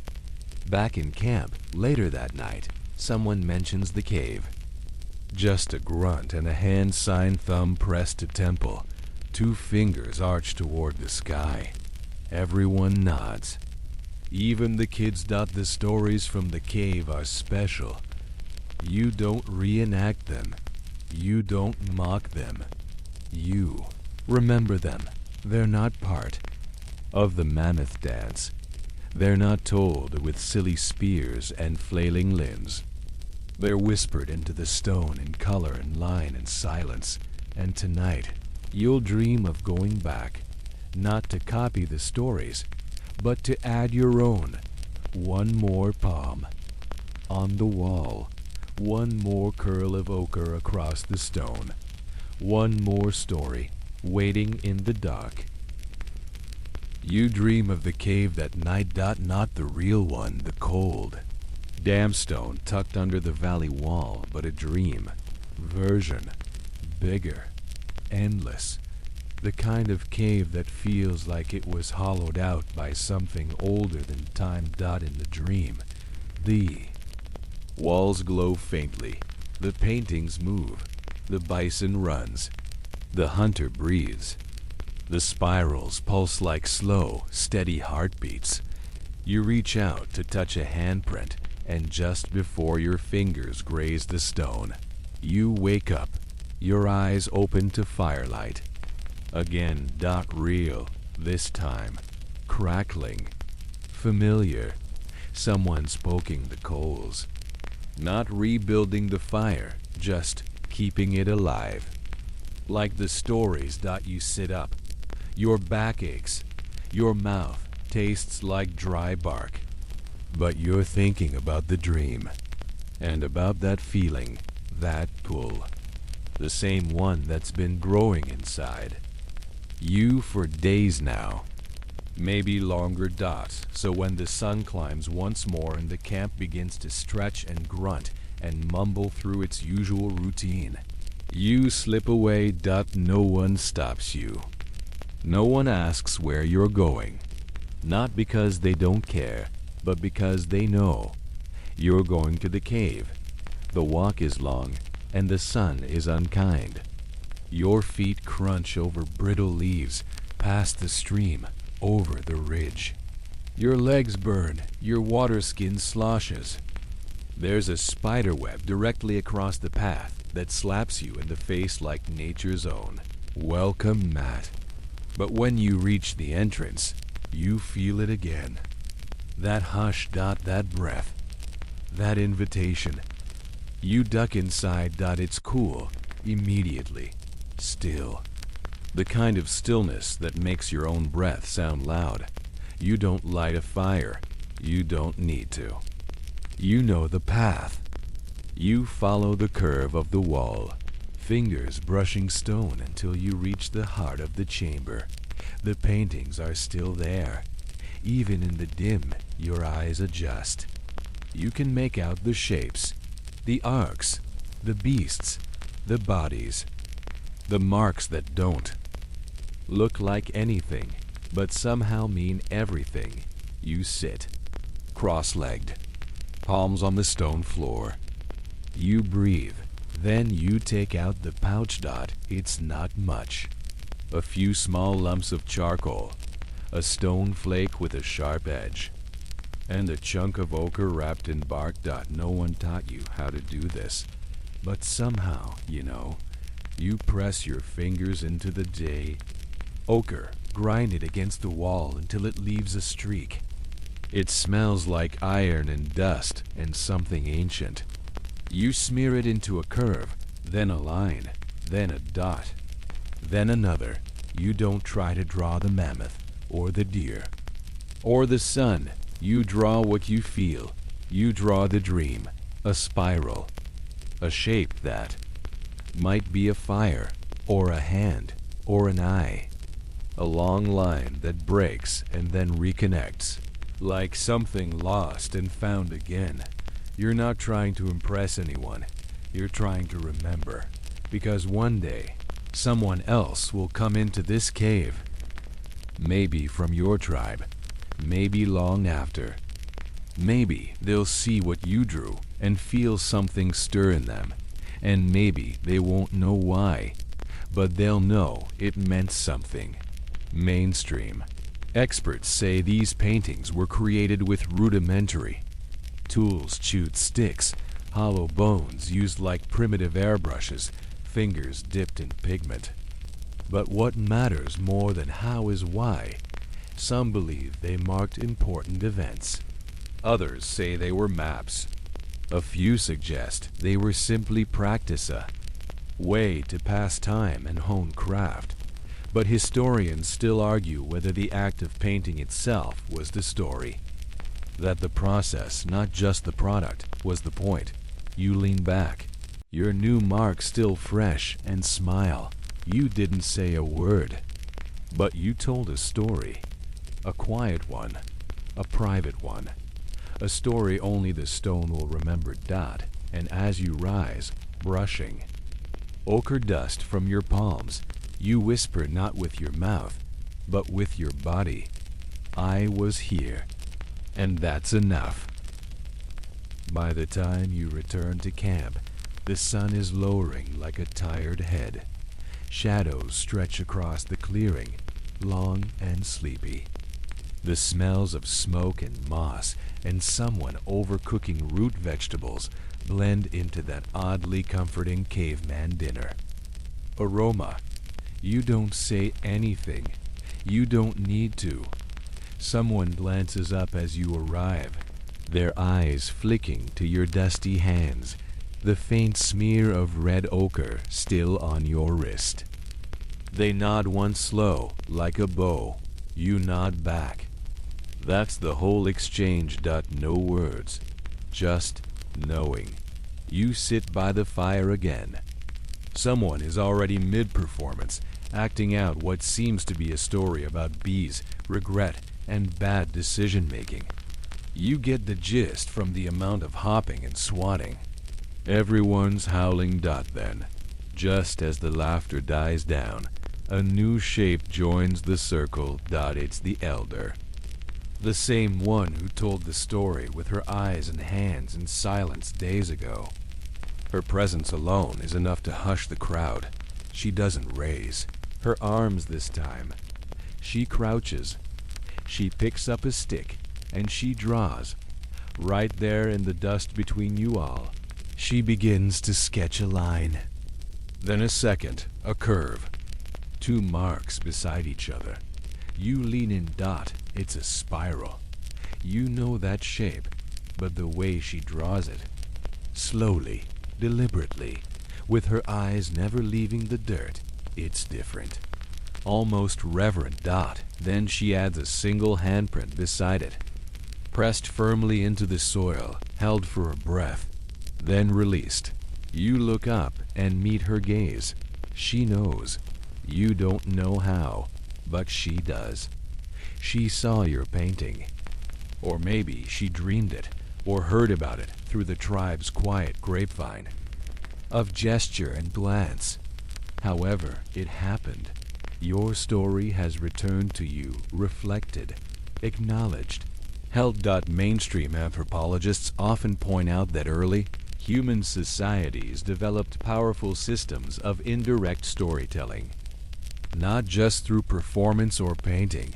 Back in camp, later that night, someone mentions the cave. Just a grunt and a hand sign, thumb pressed to temple, 2 fingers arched toward the sky. Everyone nods. Even the kids dot. The stories from the cave are special. You don't reenact them. You don't mock them. You remember them. They're not part of the mammoth dance. They're not told with silly spears and flailing limbs. They're whispered into the stone in color and line and silence. And tonight, you'll dream of going back, not to copy the stories, but to add your own. One more palm on the wall. One more curl of ochre across the stone. One more story waiting in the dark. You dream of the cave that night dot, not the real one, the cold, damp stone tucked under the valley wall, but a dream version, bigger, endless, the kind of cave that feels like it was hollowed out by something older than time dot in the dream. The walls glow faintly, the paintings move, the bison runs, the hunter breathes. The spirals pulse like slow, steady heartbeats. You reach out to touch a handprint, and just before your fingers graze the stone, you wake up, your eyes open to firelight. Again, dot real, this time, crackling, familiar, someone's poking the coals. Not rebuilding the fire, just keeping it alive. Like the stories dot. You sit up. Your back aches. Your mouth tastes like dry bark. But you're thinking about the dream. And about that feeling, that pull. The same one that's been growing inside. You for days now. Maybe longer dot. So when the sun climbs once more and the camp begins to stretch and grunt and mumble through its usual routine, you slip away dot. No one stops you. No one asks where you're going. Not because they don't care, but because they know. You're going to the cave. The walk is long, and the sun is unkind. Your feet crunch over brittle leaves, past the stream, over the ridge. Your legs burn, your water skin sloshes. There's a spider web directly across the path that slaps you in the face like nature's own. Welcome, Matt. But when you reach the entrance, you feel it again. That hush. That breath. That invitation. You duck inside. It's cool. Immediately. Still. The kind of stillness that makes your own breath sound loud. You don't light a fire. You don't need to. You know the path. You follow the curve of the wall, fingers brushing stone until you reach the heart of the chamber. The paintings are still there. Even in the dim, your eyes adjust. You can make out the shapes, the arcs, the beasts, the bodies, the marks that don't look like anything, but somehow mean everything. You sit, cross-legged, palms on the stone floor. You breathe, then you take out the pouch. It's not much. A few small lumps of charcoal, a stone flake with a sharp edge, and a chunk of ochre wrapped in bark. No one taught you how to do this, but somehow, you press your fingers into the day. Ochre, grind it against the wall until it leaves a streak. It smells like iron and dust and something ancient. You smear it into a curve, then a line, then a dot, then another. You don't try to draw the mammoth, or the deer, or the sun. You draw what you feel. You draw the dream, a spiral, a shape that might be a fire, or a hand, or an eye. A long line that breaks and then reconnects, like something lost and found again. You're not trying to impress anyone. You're trying to remember. Because one day, someone else will come into this cave. Maybe from your tribe. Maybe long after. Maybe they'll see what you drew and feel something stir in them. And maybe they won't know why. But they'll know it meant something. Mainstream. Experts say these paintings were created with rudimentary tools, chewed sticks, hollow bones used like primitive airbrushes, fingers dipped in pigment. But what matters more than how is why. Some believe they marked important events. Others say they were maps. A few suggest they were simply practice, a way to pass time and hone craft. But historians still argue whether the act of painting itself was the story. That the process, not just the product, was the point. You lean back, your new mark still fresh, and smile. You didn't say a word, but you told a story. A quiet one, a private one. A story only the stone will remember. And as you rise, brushing ochre dust from your palms, you whisper not with your mouth, but with your body. I was here. And that's enough. By the time you return to camp, the sun is lowering like a tired head. Shadows stretch across the clearing, long and sleepy. The smells of smoke and moss and someone overcooking root vegetables blend into that oddly comforting caveman dinner. Aroma. You don't say anything. You don't need to. Someone glances up as you arrive, their eyes flicking to your dusty hands, the faint smear of red ochre still on your wrist. They nod once slow, like a bow. You nod back. That's the whole exchange. No words, just knowing. You sit by the fire again. Someone is already mid-performance, acting out what seems to be a story about bees, regret, and bad decision-making. You get the gist from the amount of hopping and swatting. Everyone's howling. Then, just as the laughter dies down, a new shape joins the circle. It's the elder. The same one who told the story with her eyes and hands in silence days ago. Her presence alone is enough to hush the crowd. She doesn't raise her arms this time. She crouches, She picks up a stick and she draws. Right there in the dust between you all, she begins to sketch a line. Then a second, a curve. Two marks beside each other. You lean in dot, it's a spiral. You know that shape, but the way she draws it, slowly, deliberately, with her eyes never leaving the dirt, it's different. Almost reverent dot. Then she adds a single handprint beside it, pressed firmly into the soil, held for a breath, then released. You look up and meet her gaze. She knows. You don't know how, but she does. She saw your painting. Or maybe she dreamed it, or heard about it through the tribe's quiet grapevine. Of gesture and glance. However it happened, your story has returned to you, reflected, acknowledged, held. Mainstream anthropologists often point out that early human societies developed powerful systems of indirect storytelling, not just through performance or painting,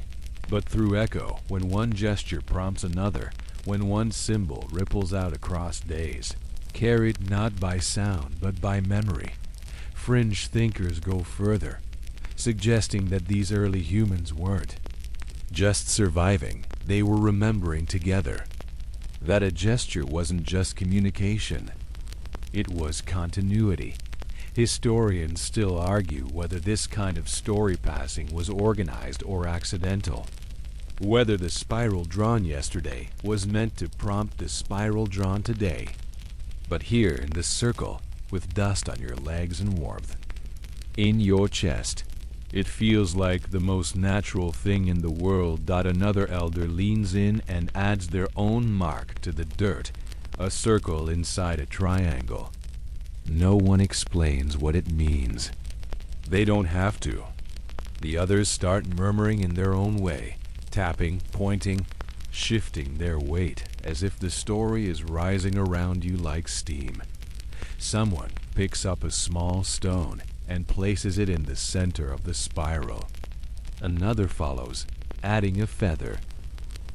but through echo, when one gesture prompts another, when one symbol ripples out across days, carried not by sound but by memory. Fringe thinkers go further, suggesting that these early humans weren't just surviving, they were remembering together. That a gesture wasn't just communication, it was continuity. Historians still argue whether this kind of story passing was organized or accidental. Whether the spiral drawn yesterday was meant to prompt the spiral drawn today. But here in this circle, with dust on your legs and warmth in your chest, it feels like the most natural thing in the world. Another elder leans in and adds their own mark to the dirt, a circle inside a triangle. No one explains what it means. They don't have to. The others start murmuring in their own way, tapping, pointing, shifting their weight as if the story is rising around you like steam. Someone picks up a small stone and places it in the center of the spiral. Another follows, adding a feather.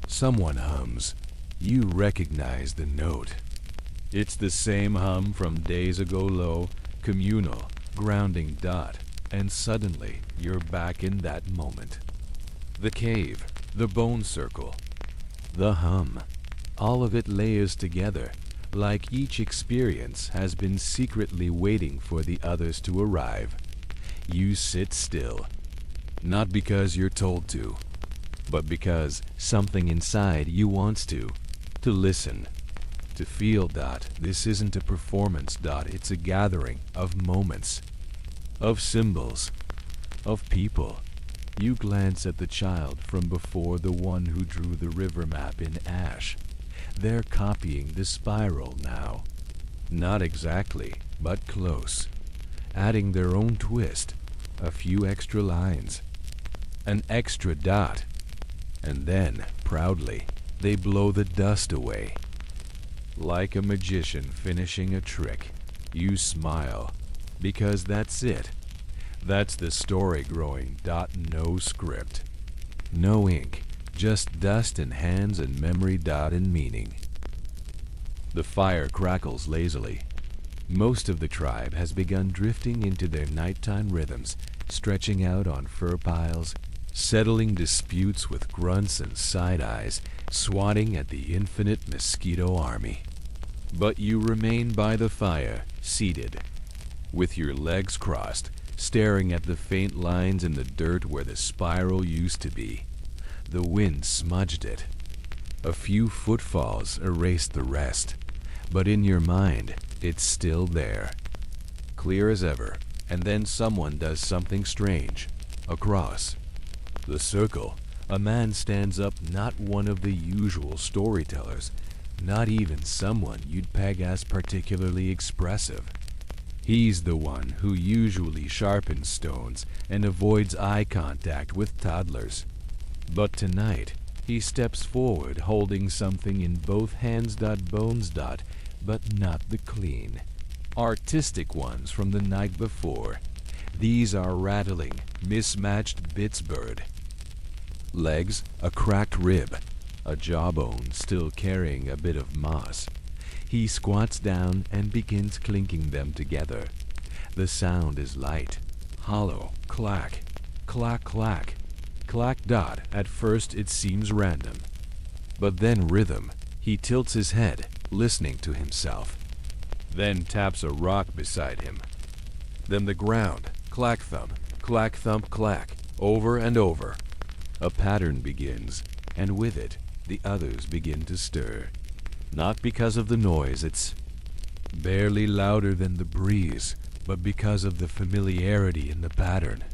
Someone hums. You recognize the note. It's the same hum from days ago, low, communal, grounding. And suddenly you're back in that moment. The cave, the bone circle, the hum, all of it layers together, like each experience has been secretly waiting for the others to arrive. You sit still, not because you're told to, but because something inside you wants to listen, to feel. This isn't a performance. It's a gathering of moments, of symbols, of people. You glance at the child from before, the one who drew the river map in ash. They're copying the spiral now. Not exactly, but close. Adding their own twist, a few extra lines, an extra dot. And then, proudly, they blow the dust away. Like a magician finishing a trick, you smile, because that's it. That's the story growing. No script, no ink, just dust and hands and memory. And meaning. The fire crackles lazily. Most of the tribe has begun drifting into their nighttime rhythms, stretching out on fur piles, settling disputes with grunts and side eyes, swatting at the infinite mosquito army. But you remain by the fire, seated, with your legs crossed, staring at the faint lines in the dirt where the spiral used to be. The wind smudged it. A few footfalls erased the rest, but in your mind, it's still there, clear as ever. And then someone does something strange. Across the circle, a man stands up, not one of the usual storytellers, not even someone you'd peg as particularly expressive. He's the one who usually sharpens stones and avoids eye contact with toddlers. But tonight, he steps forward holding something in both hands. Bones. But not the clean, artistic ones from the night before. These are rattling, mismatched bits. Bird. Legs, a cracked rib, a jawbone still carrying a bit of moss. He squats down and begins clinking them together. The sound is light, hollow, clack, clack, clack, clack dot. At first it seems random, but then rhythm. He tilts his head, listening to himself, then taps a rock beside him. Then the ground, clack thump, clack, over and over. A pattern begins, and with it, the others begin to stir. Not because of the noise, it's barely louder than the breeze, but because of the familiarity in the pattern.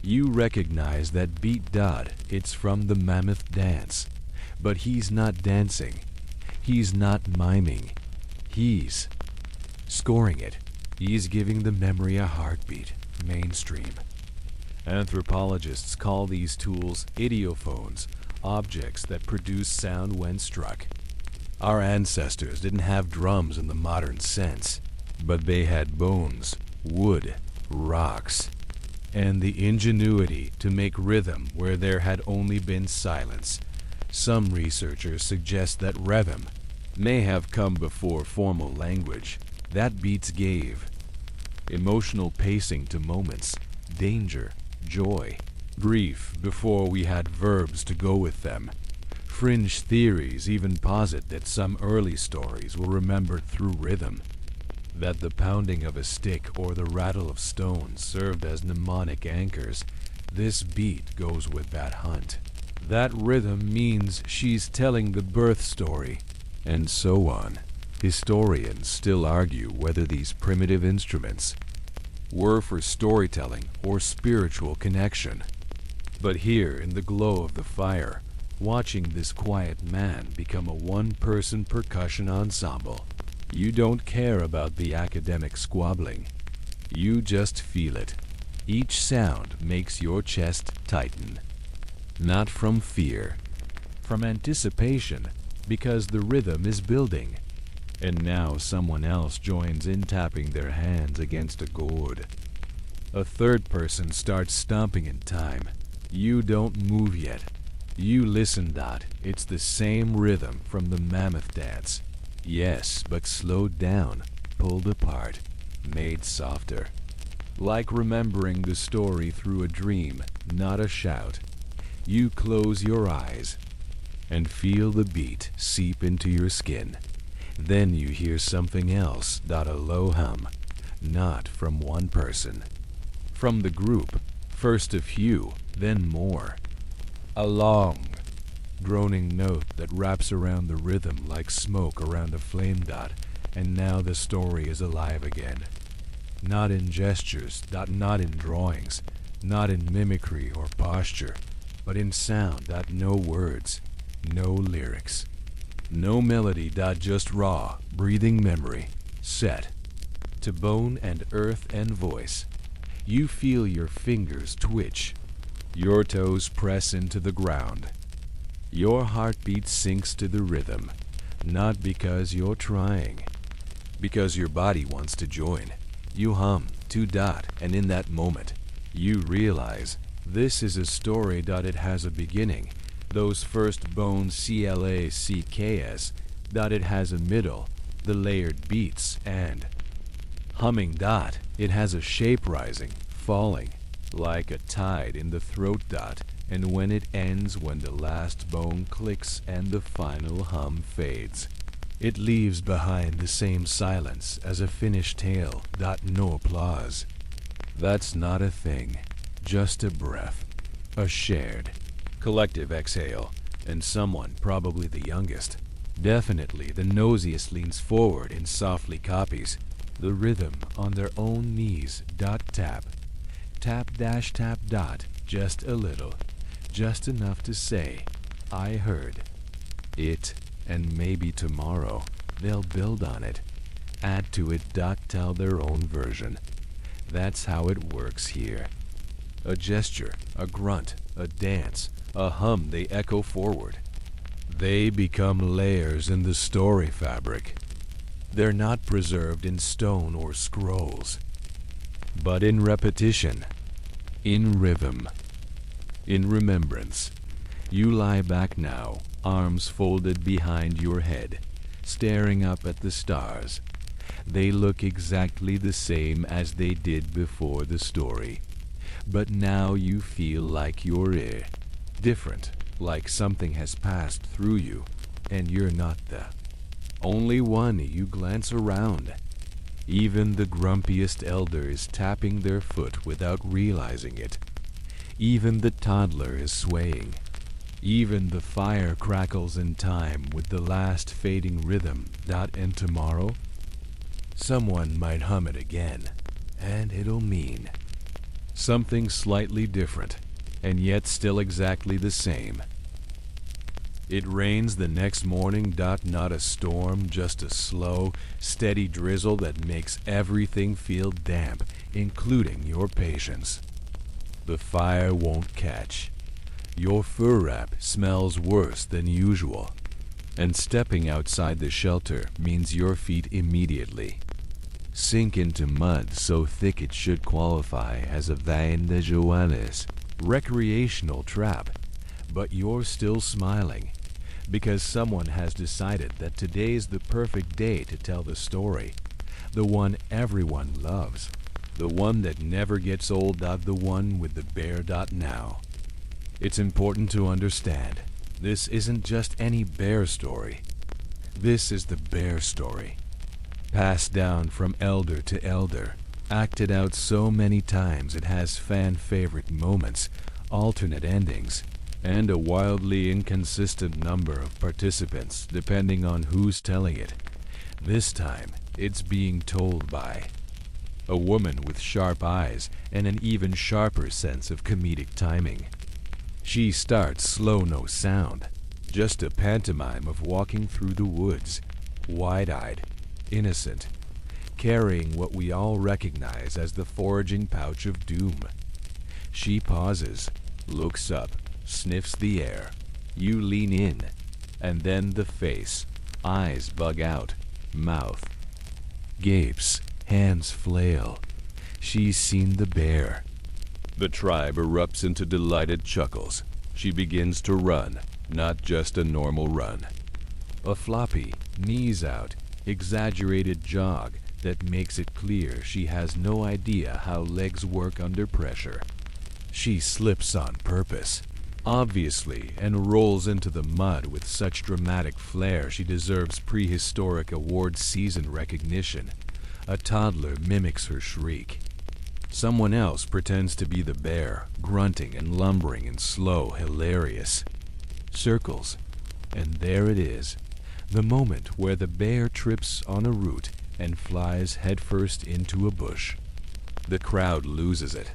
You recognize that beat dot, it's from the mammoth dance. But he's not dancing. He's not miming. He's scoring it. He's giving the memory a heartbeat, mainstream. Anthropologists call these tools idiophones, objects that produce sound when struck. Our ancestors didn't have drums in the modern sense, but they had bones, wood, rocks, and the ingenuity to make rhythm where there had only been silence. Some researchers suggest that rhythm may have come before formal language. That beats gave emotional pacing to moments, danger, joy, grief before we had verbs to go with them. Fringe theories even posit that some early stories were remembered through rhythm, that the pounding of a stick or the rattle of stones served as mnemonic anchors. This beat goes with that hunt. That rhythm means she's telling the birth story, and so on. Historians still argue whether these primitive instruments were for storytelling or spiritual connection. But here, in the glow of the fire, watching this quiet man become a one-person percussion ensemble, you don't care about the academic squabbling. You just feel it. Each sound makes your chest tighten. Not from fear, from anticipation, because the rhythm is building. And now someone else joins in, tapping their hands against a gourd. A third person starts stomping in time. You don't move yet. You listen, Dot. It's the same rhythm from the mammoth dance. Yes, but slowed down, pulled apart, made softer. Like remembering the story through a dream, not a shout. You close your eyes and feel the beat seep into your skin. Then you hear something else, a low hum, not from one person. From the group, first a few, then more. A long, droning note that wraps around the rhythm like smoke around a flame, and now the story is alive again. Not in gestures, not in drawings, not in mimicry or posture, but in sound, no words, no lyrics, no melody, just raw, breathing memory, set to bone and earth and voice. You feel your fingers twitch, your toes press into the ground. Your heartbeat sinks to the rhythm, not because you're trying, because your body wants to join. You hum to dot, and in that moment, you realize this is a story. It has a beginning, those first bones CLACKS. It has a middle, the layered beats, and humming. It has a shape rising, falling, like a tide in the throat. And when it ends, when the last bone clicks and the final hum fades, it leaves behind the same silence as a finished tale. No applause. That's not a thing, just a breath, a shared, collective exhale, and someone, probably the youngest, definitely the nosiest, leans forward and softly copies the rhythm on their own knees. Tap, tap dash tap. Just a little, just enough to say, I heard it, and maybe tomorrow they'll build on it, add to it. Tell their own version. That's how it works here. A gesture, a grunt, a dance, a hum, they echo forward. They become layers in the story fabric. They're not preserved in stone or scrolls, but in repetition, in rhythm, in remembrance. You lie back now, arms folded behind your head, staring up at the stars. They look exactly the same as they did before the story. But now you feel like you're different, like something has passed through you, and you're not the only one. You glance around. Even the grumpiest elder is tapping their foot without realizing it. Even the toddler is swaying. Even the fire crackles in time with the last fading rhythm. And tomorrow, someone might hum it again, and it'll mean something slightly different, and yet still exactly the same. It rains the next morning. Not a storm, just a slow, steady drizzle that makes everything feel damp, including your patience. The fire won't catch. Your fur wrap smells worse than usual, and stepping outside the shelter means your feet immediately sink into mud so thick it should qualify as a vin de Johannes recreational trap. But you're still smiling, because someone has decided that today's the perfect day to tell the story, the one everyone loves, the one that never gets old. The one with the bear. Now. It's important to understand, this isn't just any bear story. This is the bear story, passed down from elder to elder, acted out so many times it has fan-favorite moments, alternate endings, and a wildly inconsistent number of participants depending on who's telling it. This time, it's being told by a woman with sharp eyes and an even sharper sense of comedic timing. She starts slow, no sound, just a pantomime of walking through the woods, wide-eyed, innocent, carrying what we all recognize as the foraging pouch of doom. She pauses, looks up, sniffs the air. You lean in, and then the face, eyes bug out, mouth gapes, hands flail. She's seen the bear. The tribe erupts into delighted chuckles. She begins to run, not just a normal run. A floppy, knees out, exaggerated jog that makes it clear she has no idea how legs work under pressure. She slips on purpose, obviously, and rolls into the mud with such dramatic flair she deserves prehistoric award season recognition. A toddler mimics her shriek. Someone else pretends to be the bear, grunting and lumbering in slow, hilarious circles. And there it is, the moment where the bear trips on a root and flies headfirst into a bush. The crowd loses it.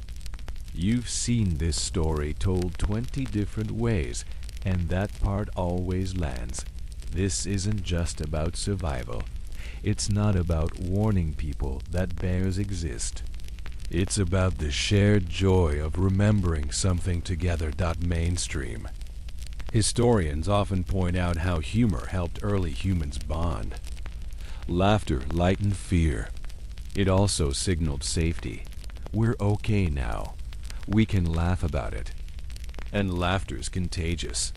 You've seen this story told 20 different ways, and that part always lands. This isn't just about survival. It's not about warning people that bears exist. It's about the shared joy of remembering something together. Mainstream historians often point out how humor helped early humans bond. Laughter lightened fear. It also signaled safety. We're okay now. We can laugh about it. And laughter's contagious.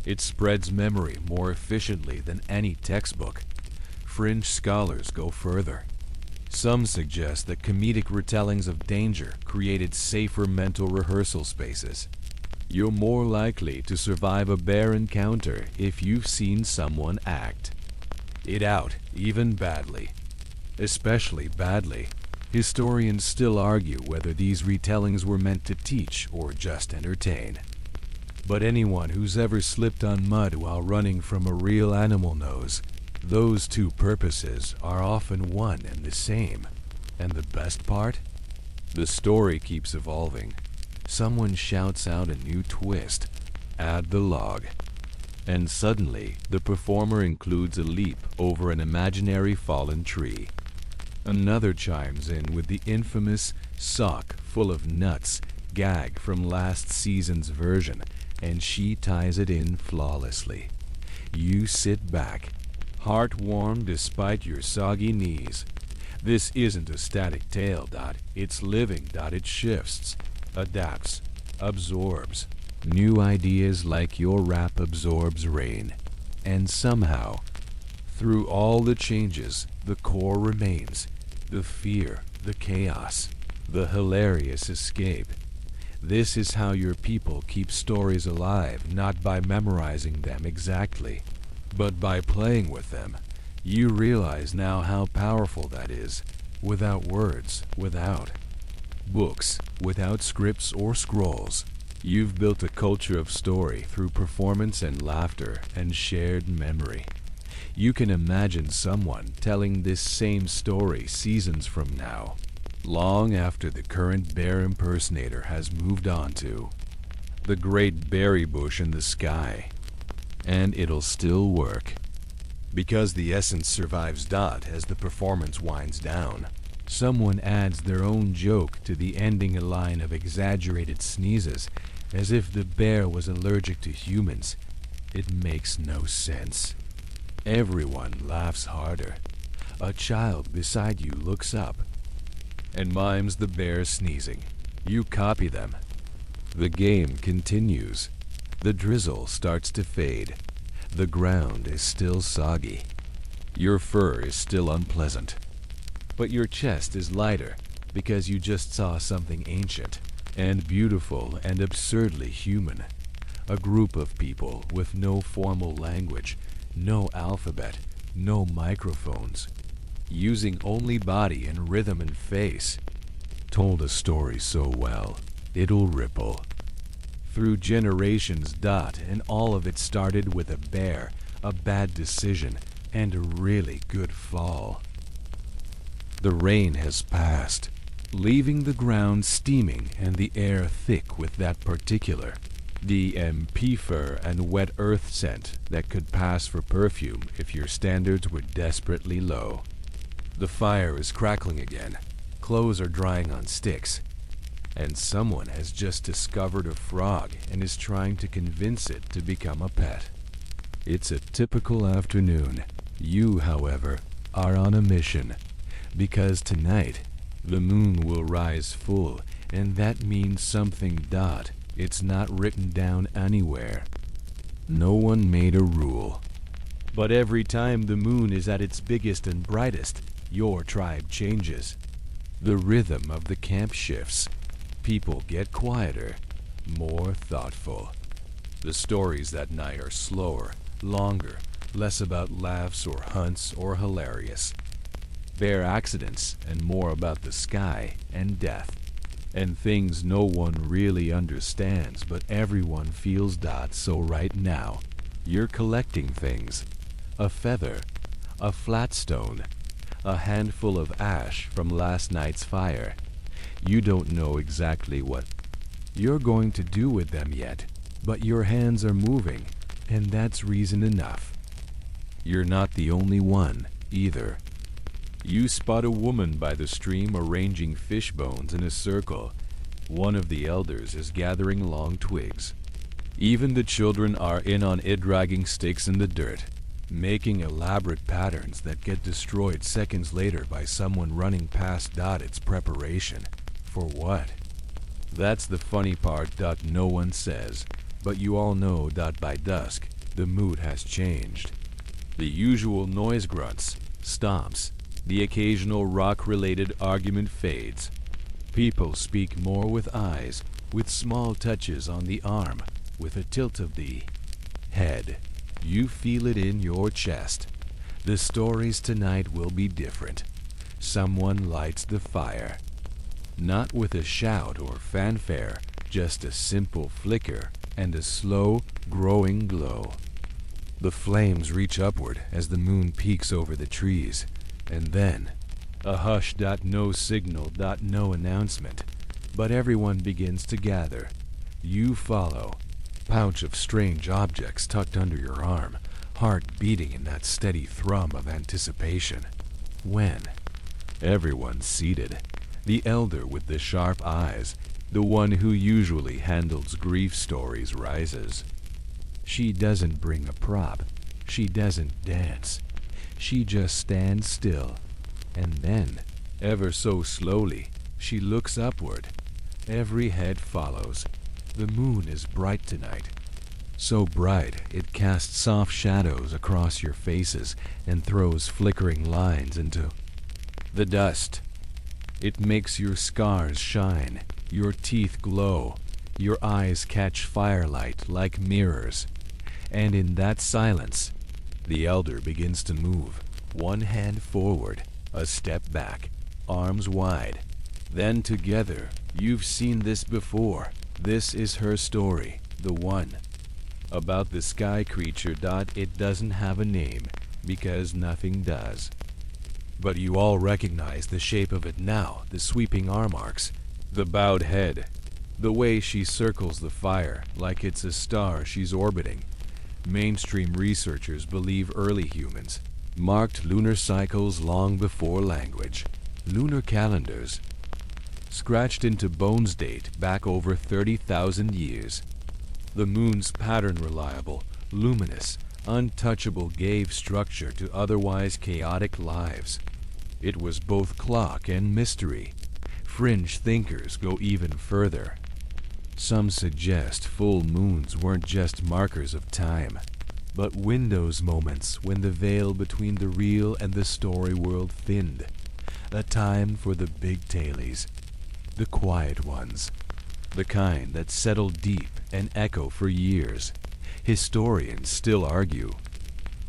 It spreads memory more efficiently than any textbook. Fringe scholars go further. Some suggest that comedic retellings of danger created safer mental rehearsal spaces. You're more likely to survive a bear encounter if you've seen someone act it out, even badly. Especially badly. Historians still argue whether these retellings were meant to teach or just entertain. But anyone who's ever slipped on mud while running from a real animal knows those two purposes are often one and the same. And the best part? The story keeps evolving. Someone shouts out a new twist. Add the log. And suddenly, the performer includes a leap over an imaginary fallen tree. Another chimes in with the infamous sock full of nuts gag from last season's version, and she ties it in flawlessly. You sit back, heart warm despite your soggy knees. This isn't a static tale. It's living. It shifts, adapts, absorbs. New ideas like your rap absorbs rain. And somehow, through all the changes, the core remains. The fear, the chaos, the hilarious escape. This is how your people keep stories alive, not by memorizing them exactly, but by playing with them. You realize now how powerful that is. Without words, without books, without scripts or scrolls. You've built a culture of story through performance and laughter and shared memory. You can imagine someone telling this same story seasons from now, long after the current bear impersonator has moved on to the great berry bush in the sky. And it'll still work. Because the essence survives. As the performance winds down, someone adds their own joke to the ending, a line of exaggerated sneezes, as if the bear was allergic to humans. It makes no sense. Everyone laughs harder. A child beside you looks up and mimes the bear sneezing. You copy them. The game continues. The drizzle starts to fade. The ground is still soggy. Your fur is still unpleasant. But your chest is lighter because you just saw something ancient and beautiful and absurdly human. A group of people with no formal language, no alphabet, no microphones, using only body and rhythm and face, told a story so well, it'll ripple through generations. And all of it started with a bear, a bad decision, and a really good fall. The rain has passed, leaving the ground steaming and the air thick with that particular DMP fur and wet earth scent that could pass for perfume if your standards were desperately low. The fire is crackling again, clothes are drying on sticks, and someone has just discovered a frog and is trying to convince it to become a pet. It's a typical afternoon. You, however, are on a mission, because tonight the moon will rise full, and that means something. It's not written down anywhere. No one made a rule. But every time the moon is at its biggest and brightest, your tribe changes. The rhythm of the camp shifts. People get quieter, more thoughtful. The stories that night are slower, longer, less about laughs or hunts or hilarious bear accidents, and more about the sky and death, and things no one really understands, but everyone feels. So right now, you're collecting things. A feather, a flat stone, a handful of ash from last night's fire. You don't know exactly what you're going to do with them yet, but your hands are moving, and that's reason enough. You're not the only one, either. You spot a woman by the stream arranging fish bones in a circle. One of the elders is gathering long twigs. Even the children are in on it, dragging sticks in the dirt, making elaborate patterns that get destroyed seconds later by someone running past. It's preparation. For what? That's the funny part. No one says, but you all know. By dusk, the mood has changed. The usual noise grunts, stomps, the occasional rock-related argument fades. People speak more with eyes, with small touches on the arm, with a tilt of the head. You feel it in your chest. The stories tonight will be different. Someone lights the fire. Not with a shout or fanfare, just a simple flicker and a slow, growing glow. The flames reach upward as the moon peeks over the trees, and then a hush. No signal. No announcement. But everyone begins to gather. You follow. Pouch of strange objects tucked under your arm, heart beating in that steady thrum of anticipation. When everyone's seated, the elder with the sharp eyes, the one who usually handles grief stories, rises. She doesn't bring a prop. She doesn't dance. She just stands still. And then, ever so slowly, she looks upward. Every head follows. The moon is bright tonight. So bright it casts soft shadows across your faces and throws flickering lines into the dust. It makes your scars shine, your teeth glow, your eyes catch firelight like mirrors. And in that silence, the elder begins to move, one hand forward, a step back, arms wide. Then together, you've seen this before. This is her story, the one. About the sky creature. It doesn't have a name, because nothing does. But you all recognize the shape of it now, the sweeping arm arcs, the bowed head, the way she circles the fire like it's a star she's orbiting. Mainstream researchers believe early humans marked lunar cycles long before language. Lunar calendars scratched into bones date back over 30,000 years. The moon's pattern reliable, luminous, untouchable gave structure to otherwise chaotic lives. It was both clock and mystery. Fringe thinkers go even further. Some suggest full moons weren't just markers of time, but windows moments when the veil between the real and the story world thinned. A time for the big tailies, the quiet ones, the kind that settle deep and echo for years. Historians still argue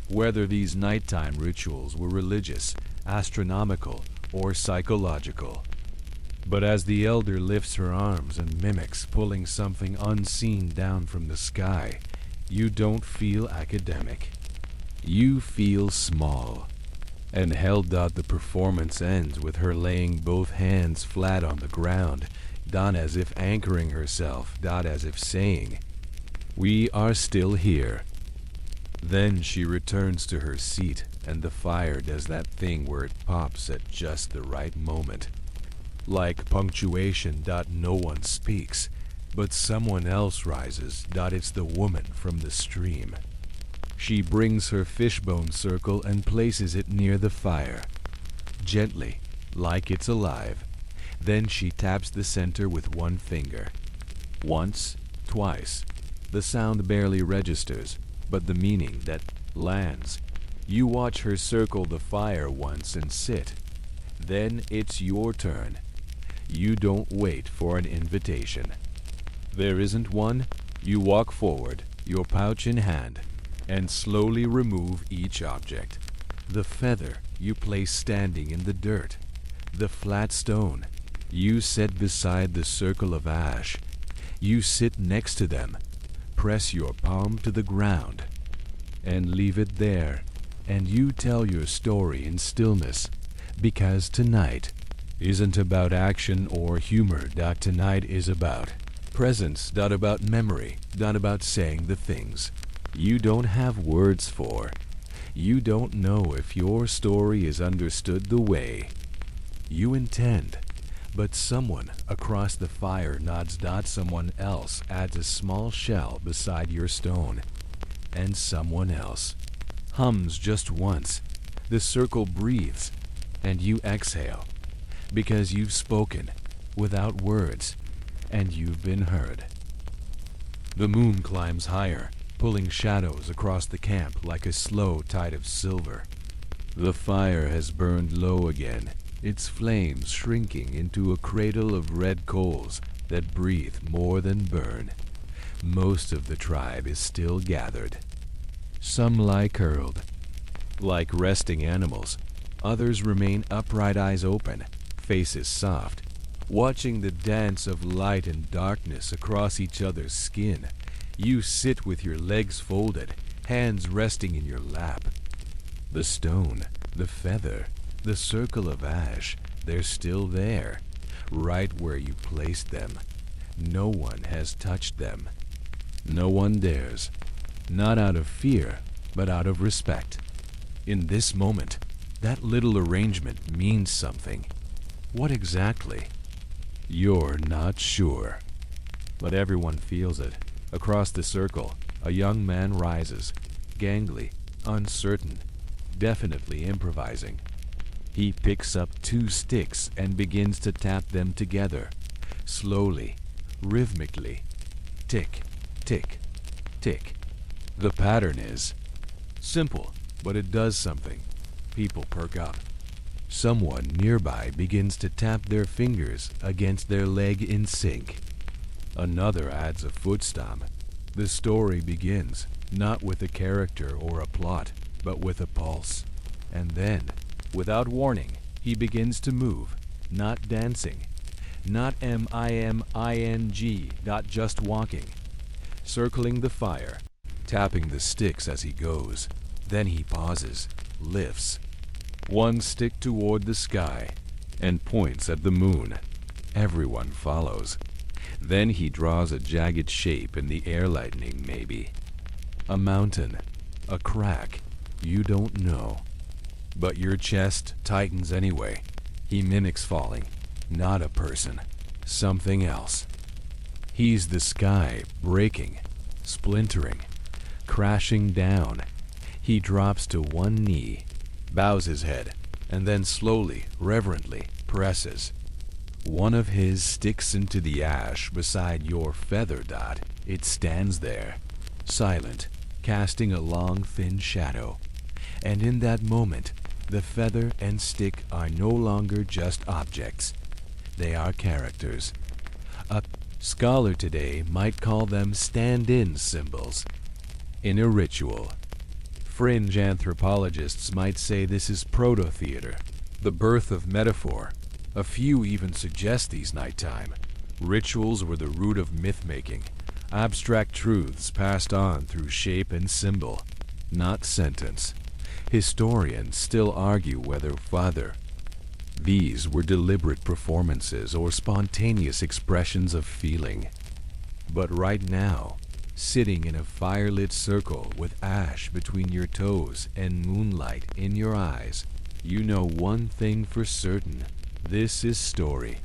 whether these nighttime rituals were religious, astronomical, or psychological. But as the elder lifts her arms and mimics pulling something unseen down from the sky, you don't feel academic. You feel small. And held. The performance ends with her laying both hands flat on the ground, as if anchoring herself, as if saying, "We are still here." Then she returns to her seat, and the fire does that thing where it pops at just the right moment. Like punctuation. No one speaks, but someone else rises. It's the woman from the stream. She brings her fishbone circle and places it near the fire, gently, like it's alive. Then she taps the center with one finger. Once, twice. The sound barely registers, but the meaning that lands. You watch her circle the fire once and sit. Then it's your turn. You don't wait for an invitation. There isn't one. You walk forward, your pouch in hand, and slowly remove each object. The feather you place standing in the dirt. The flat stone you set beside the circle of ash. You sit next to them, press your palm to the ground, and leave it there. And you tell your story in stillness, because tonight isn't about action or humor. Tonight is about presence. About memory. About saying the things you don't have words for. You don't know if your story is understood the way you intend, but someone across the fire nods. Someone else adds a small shell beside your stone, and someone else hums just once. The circle breathes, and you exhale, because you've spoken without words, and you've been heard. The moon climbs higher, pulling shadows across the camp like a slow tide of silver. The fire has burned low again, its flames shrinking into a cradle of red coals that breathe more than burn. Most of the tribe is still gathered. Some lie curled, like resting animals. Others remain upright, eyes open, faces soft, watching the dance of light and darkness across each other's skin. You sit with your legs folded, hands resting in your lap. The stone, the feather, the circle of ash, they're still there, right where you placed them. No one has touched them. No one dares, not out of fear, but out of respect. In this moment, that little arrangement means something. What exactly? You're not sure. But everyone feels it. Across the circle, a young man rises, gangly, uncertain, definitely improvising. He picks up 2 sticks and begins to tap them together, slowly, rhythmically. Tick, tick, tick. The pattern is simple, but it does something. People perk up. Someone nearby begins to tap their fingers against their leg in sync. Another adds a foot stomp. The story begins, not with a character or a plot, but with a pulse. And then, without warning, he begins to move, not dancing, not M-I-M-I-N-G, not just walking, circling the fire, tapping the sticks as he goes. Then he pauses, lifts one stick toward the sky, and points at the moon. Everyone follows. Then he draws a jagged shape in the air lightning, maybe. A mountain, a crack, you don't know. But your chest tightens anyway. He mimics falling, not a person, something else. He's the sky breaking, splintering, crashing down. He drops to one knee, bows his head, and then slowly, reverently presses. One of his sticks into the ash beside your feather, Dot. It stands there, silent, casting a long, thin shadow. And in that moment, the feather and stick are no longer just objects. They are characters. A scholar today might call them stand-in symbols. In a ritual. Fringe anthropologists might say this is proto-theater, the birth of metaphor. A few even suggest these nighttime. Rituals were the root of myth-making, abstract truths passed on through shape and symbol, not sentence. Historians still argue whether these were deliberate performances or spontaneous expressions of feeling. But right now, sitting in a firelit circle with ash between your toes and moonlight in your eyes, you know one thing for certain. This is story.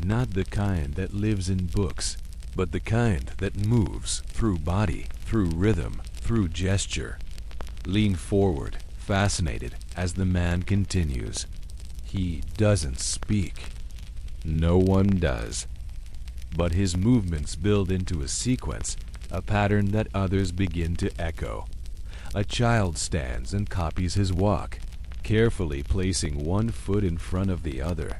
Not the kind that lives in books, but the kind that moves through body, through rhythm, through gesture. Lean forward, fascinated, as the man continues. He doesn't speak. No one does. But his movements build into a sequence, a pattern that others begin to echo. A child stands and copies his walk, carefully placing one foot in front of the other.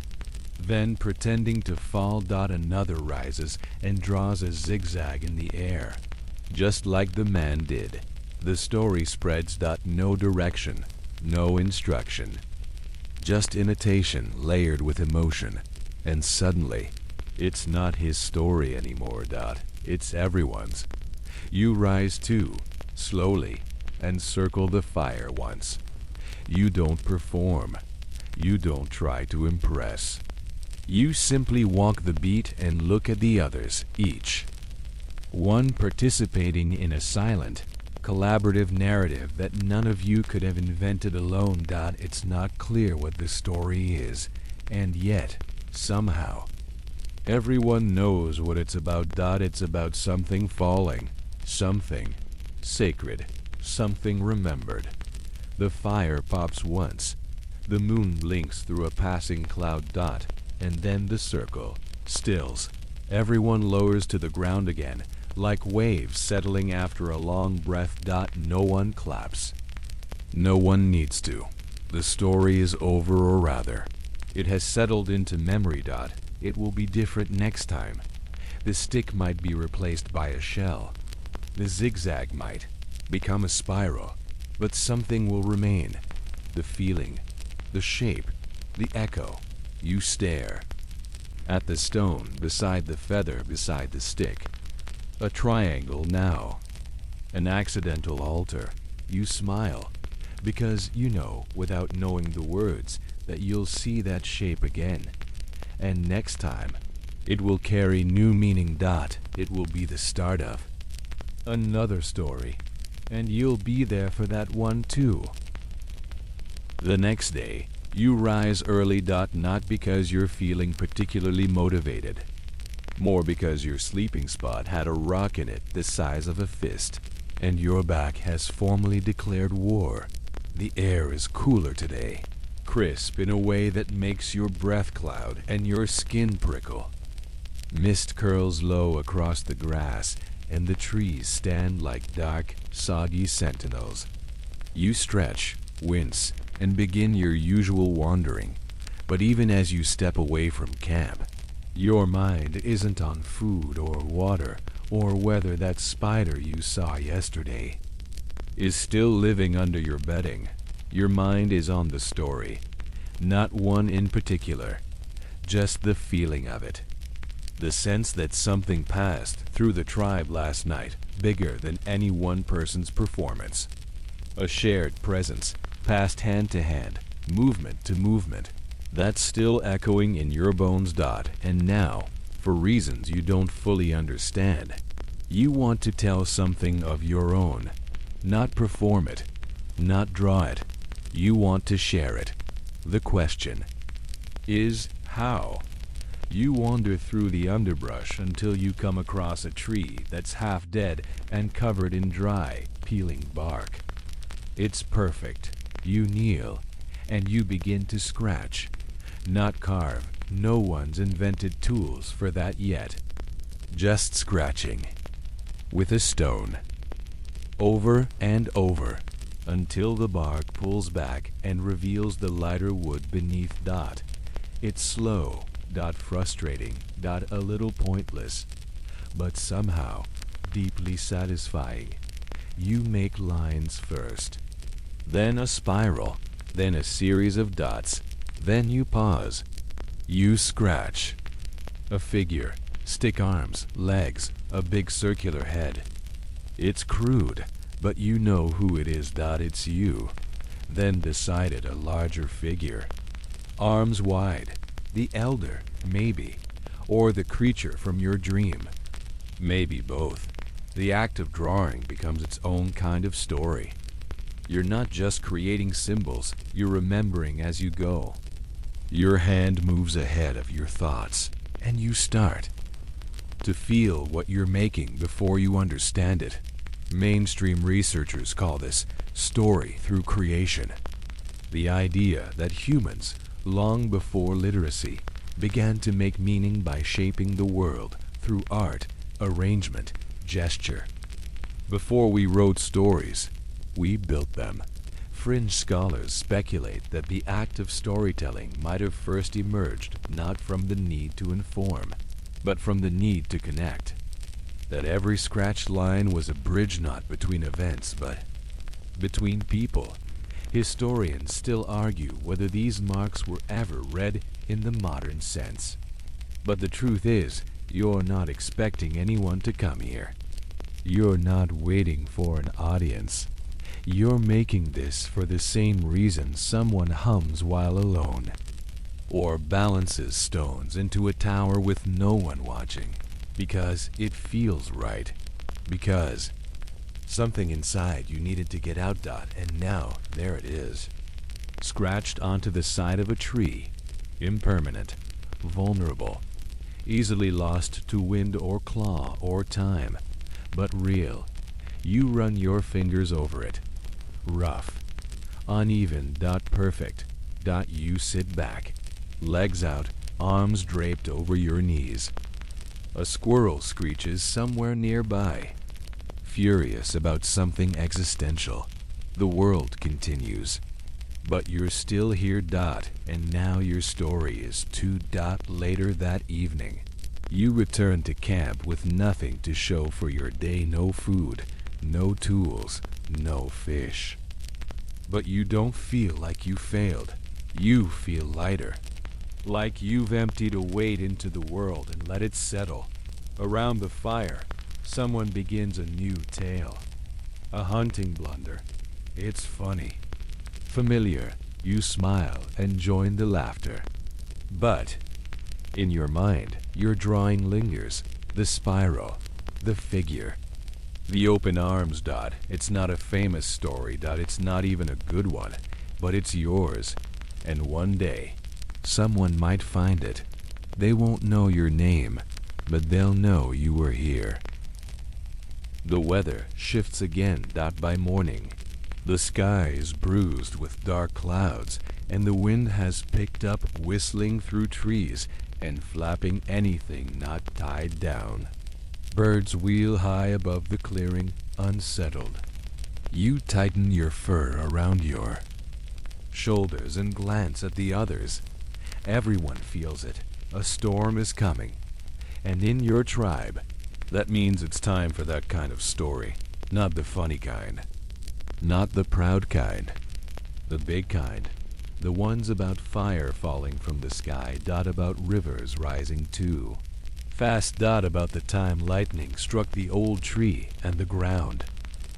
Then, pretending to fall, another rises and draws a zigzag in the air. Just like the man did. The story spreads. No direction, no instruction. Just imitation layered with emotion. And suddenly, it's not his story anymore, It's everyone's. You rise too, slowly, and circle the fire once. You don't perform. You don't try to impress. You simply walk the beat and look at the others, each one participating in a silent, collaborative narrative that none of you could have invented alone. It's not clear what the story is, and yet, somehow, everyone knows what it's about. It's about something falling, something sacred, something remembered. The fire pops once. The moon blinks through a passing cloud. And then the circle stills. Everyone lowers to the ground again, like waves settling after a long breath. No one claps. No one needs to. The story is over, or rather, it has settled into memory. It will be different next time. The stick might be replaced by a shell. The zigzag might become a spiral. But something will remain. The feeling, the shape, the echo. You stare at the stone beside the feather beside the stick. A triangle now. An accidental altar. You smile, because you know, without knowing the words, that you'll see that shape again. And next time, it will carry new meaning. It will be the start of another story. And you'll be there for that one too. The next day, you rise early. Not because you're feeling particularly motivated. More because your sleeping spot had a rock in it the size of a fist, and your back has formally declared war. The air is cooler today, crisp in a way that makes your breath cloud and your skin prickle. Mist curls low across the grass, and the trees stand like dark, soggy sentinels. You stretch, wince, and begin your usual wandering. But even as you step away from camp, your mind isn't on food or water or whether that spider you saw yesterday is still living under your bedding. Your mind is on the story, not one in particular, just the feeling of it. The sense that something passed through the tribe last night, bigger than any one person's performance. A shared presence, passed hand to hand, movement to movement, that's still echoing in your bones. And now, for reasons you don't fully understand, you want to tell something of your own. Not perform it, not draw it. You want to share it. The question is how? You wander through the underbrush until you come across a tree that's half dead and covered in dry, peeling bark. It's perfect. You kneel, and you begin to scratch. Not carve. No one's invented tools for that yet. Just scratching. With a stone. Over and over, until the bark pulls back and reveals the lighter wood beneath. It's slow, frustrating, a little pointless, but somehow deeply satisfying. You make lines first, then a spiral, then a series of dots, then you pause. You scratch. A figure, stick arms, legs, a big circular head. It's crude, but you know who it is. It's you. Then beside it a larger figure. Arms wide. The elder, maybe. Or the creature from your dream. Maybe both. The act of drawing becomes its own kind of story. You're not just creating symbols, you're remembering as you go. Your hand moves ahead of your thoughts, and you start to feel what you're making before you understand it. Mainstream researchers call this story through creation. The idea that humans, long before literacy, began to make meaning by shaping the world through art, arrangement, gesture. Before we wrote stories, we built them. Fringe scholars speculate that the act of storytelling might have first emerged not from the need to inform, but from the need to connect. That every scratched line was a bridge not between events, but between people. Historians still argue whether these marks were ever read in the modern sense. But the truth is, you're not expecting anyone to come here. You're not waiting for an audience. You're making this for the same reason someone hums while alone, or balances stones into a tower with no one watching, because it feels right, because something inside you needed to get out. And now there it is, scratched onto the side of a tree, impermanent, vulnerable, easily lost to wind or claw or time, but real. You run your fingers over it. Rough, uneven, perfect. You sit back, legs out, arms draped over your knees. A squirrel screeches somewhere nearby, furious about something existential. The world continues, but you're still here. And now your story is 2. Later that evening, you return to camp with nothing to show for your day. No food, no tools, no fish. But you don't feel like you failed. You feel lighter. Like you've emptied a weight into the world and let it settle. Around the fire, someone begins a new tale. A hunting blunder. It's funny. Familiar. You smile and join the laughter. But in your mind, your drawing lingers. The spiral. The figure. The open arms. It's not a famous story. It's not even a good one. But it's yours. And one day, someone might find it. They won't know your name, but they'll know you were here. The weather shifts again. By morning, the sky is bruised with dark clouds, and the wind has picked up, whistling through trees and flapping anything not tied down. Birds wheel high above the clearing, unsettled. You tighten your fur around your shoulders and glance at the others. Everyone feels it. A storm is coming. And in your tribe, that means it's time for that kind of story. Not the funny kind. Not the proud kind. The big kind. The ones about fire falling from the sky, dot about rivers rising too. Fast dot about the time lightning struck the old tree and the ground.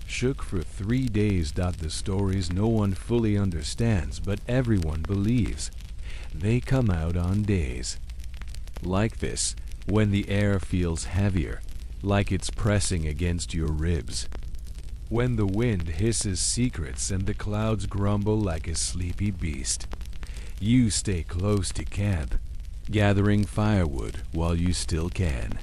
Shook for 3 days dot the stories no one fully understands, but everyone believes. They come out on days like this, when the air feels heavier, like it's pressing against your ribs. When the wind hisses secrets and the clouds grumble like a sleepy beast. You stay close to camp, gathering firewood while you still can.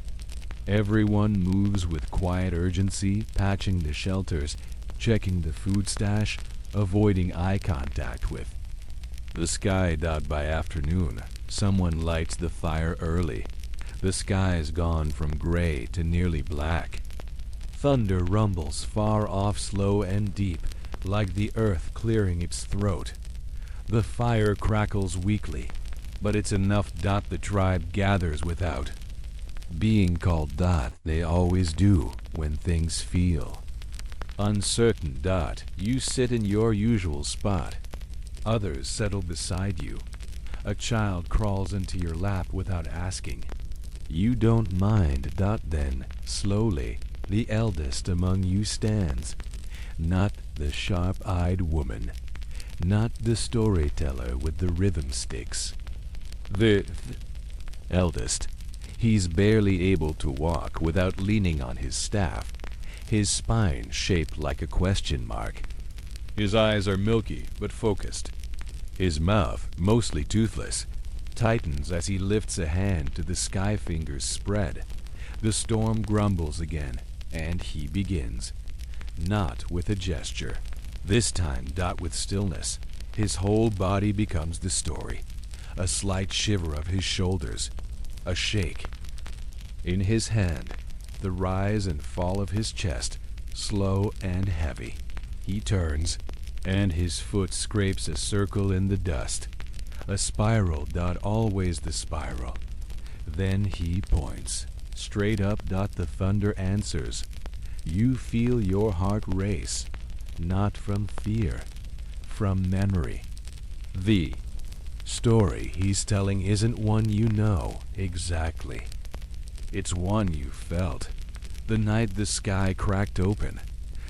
Everyone moves with quiet urgency, patching the shelters, checking the food stash, avoiding eye contact with. The sky dot by afternoon. Someone lights the fire early. The sky's gone from gray to nearly black. Thunder rumbles far off, slow and deep, like the earth clearing its throat. The fire crackles weakly, but it's enough dot the tribe gathers without. Being called dot, they always do when things feel uncertain dot. You sit in your usual spot. Others settle beside you. A child crawls into your lap without asking. You don't mind dot then, slowly, the eldest among you stands. Not the sharp-eyed woman. Not the storyteller with the rhythm sticks. The eldest. He's barely able to walk without leaning on his staff, his spine shaped like a question mark. His eyes are milky but focused. His mouth, mostly toothless, tightens as he lifts a hand to the sky fingers spread. The storm grumbles again, and he begins. Not with a gesture. This time dot with stillness. His whole body becomes the story. A slight shiver of his shoulders. A shake. In his hand, the rise and fall of his chest, slow and heavy. He turns, and his foot scrapes a circle in the dust. A spiral dot always the spiral. Then he points. Straight up dot the thunder answers. You feel your heart race, not from fear, from memory. The story he's telling isn't one you know exactly. It's one you felt. The night the sky cracked open.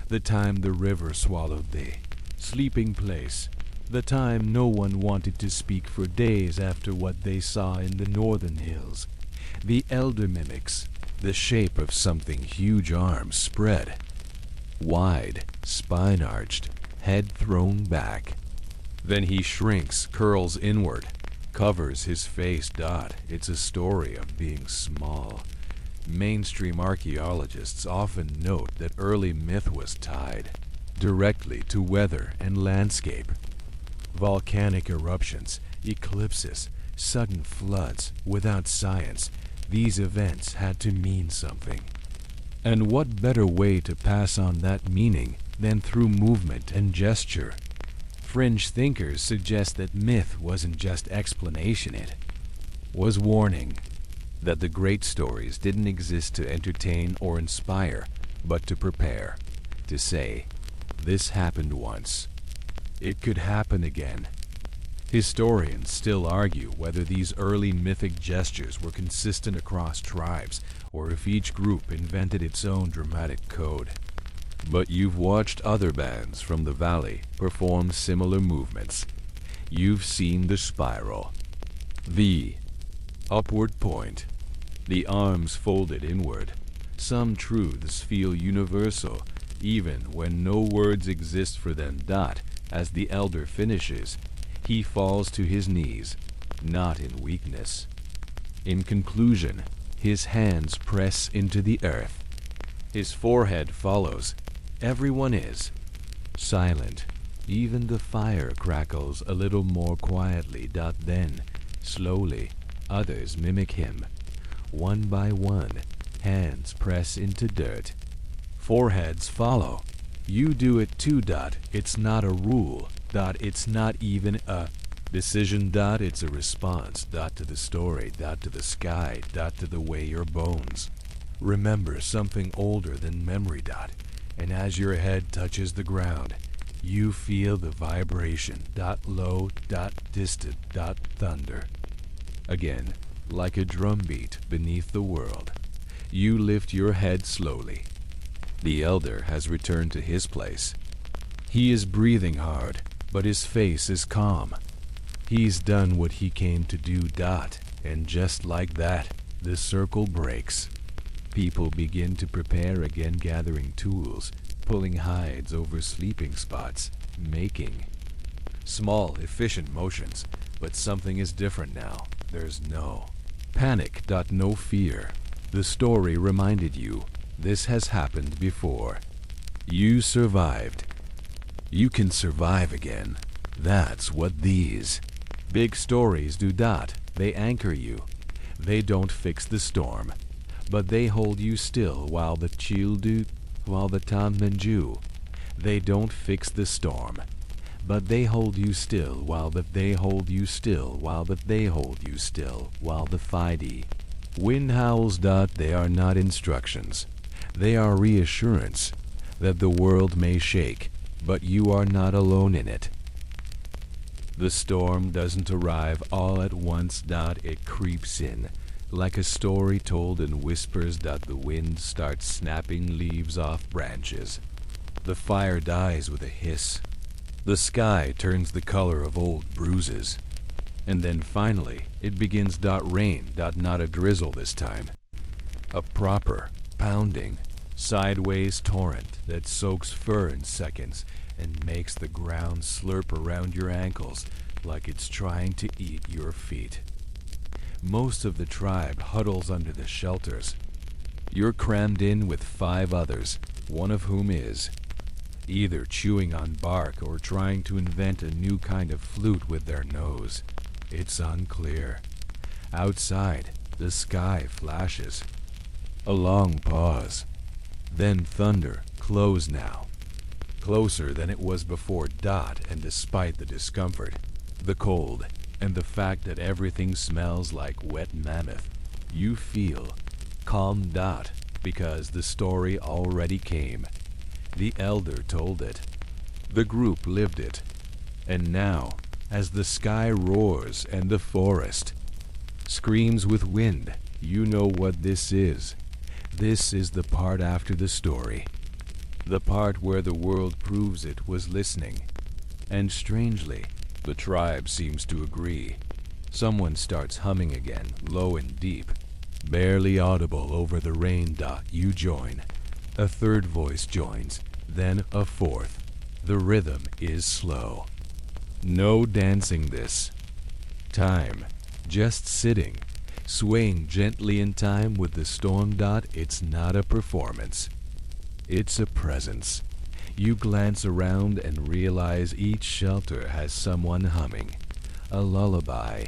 The time the river swallowed the sleeping place. The time no one wanted to speak for days after what they saw in the northern hills. The elder mimics, the shape of something huge, arms spread. Wide, spine arched, head thrown back. Then he shrinks, curls inward, covers his face dot. It's a story of being small. Mainstream archaeologists often note that early myth was tied directly to weather and landscape. Volcanic eruptions, eclipses, sudden floods. Without science, these events had to mean something. And what better way to pass on that meaning than through movement and gesture? Fringe thinkers suggest that myth wasn't just explanation, it was warning. That the great stories didn't exist to entertain or inspire, but to prepare. To say, this happened once. It could happen again. Historians still argue whether these early mythic gestures were consistent across tribes, or if each group invented its own dramatic code. But you've watched other bands from the valley perform similar movements. You've seen the spiral, the upward point, the arms folded inward. Some truths feel universal, even when no words exist for them. Dot, as the elder finishes, he falls to his knees, not in weakness. In conclusion, his hands press into the earth. His forehead follows. Everyone is silent. Even the fire crackles a little more quietly. Then, slowly, others mimic him. One by one, Hands press into dirt. Foreheads follow. You do it too. It's not a rule. It's not even a decision. It's a response. To the story. To the sky. To the way your bones remember something older than memory. And as your head touches the ground, you feel the vibration. Low. Distant. Thunder. Again, like a drumbeat beneath the world. You lift your head slowly. The elder has returned to his place. He is breathing hard, but his face is calm. He's done what he came to do. And just like that, the circle breaks. People begin to prepare again, gathering tools, pulling hides over sleeping spots, making small, efficient motions. But something is different now. There's no panic. No fear. The story reminded you, this has happened before. You survived. You can survive again. That's what these big stories do. They anchor you. They don't fix the storm, but they hold you still while the Tanmenju. They don't fix the storm, but they hold you still while the Fide. Wind howls. They are not instructions. They are reassurance that the world may shake, but you are not alone in it. The storm doesn't arrive all at once. It creeps in, like a story told in whispers. The wind starts snapping leaves off branches. The fire dies with a hiss. The sky turns the color of old bruises. And then finally, it begins. Rain. Not a drizzle this time. A proper, pounding, sideways torrent that soaks fur in seconds and makes the ground slurp around your ankles like it's trying to eat your feet. Most of the tribe huddles under the shelters. You're crammed in with 5 others, one of whom is either chewing on bark or trying to invent a new kind of flute with their nose. It's unclear. Outside, the sky flashes. A long pause. Then thunder, close now. Closer than it was before. And despite the discomfort, the cold, and the fact that everything smells like wet mammoth, you feel calm. Because the story already came. The elder told it. The group lived it. And now, as the sky roars and the forest screams with wind, you know what this is. This is the part after the story. The part where the world proves it was listening. And strangely, the tribe seems to agree. Someone starts humming again, low and deep, barely audible over the rain. You join. A third voice joins, then a fourth. The rhythm is slow. No dancing this time, just sitting, swaying gently in time with the storm. It's not a performance. It's a presence. You glance around and realize each shelter has someone humming. A lullaby.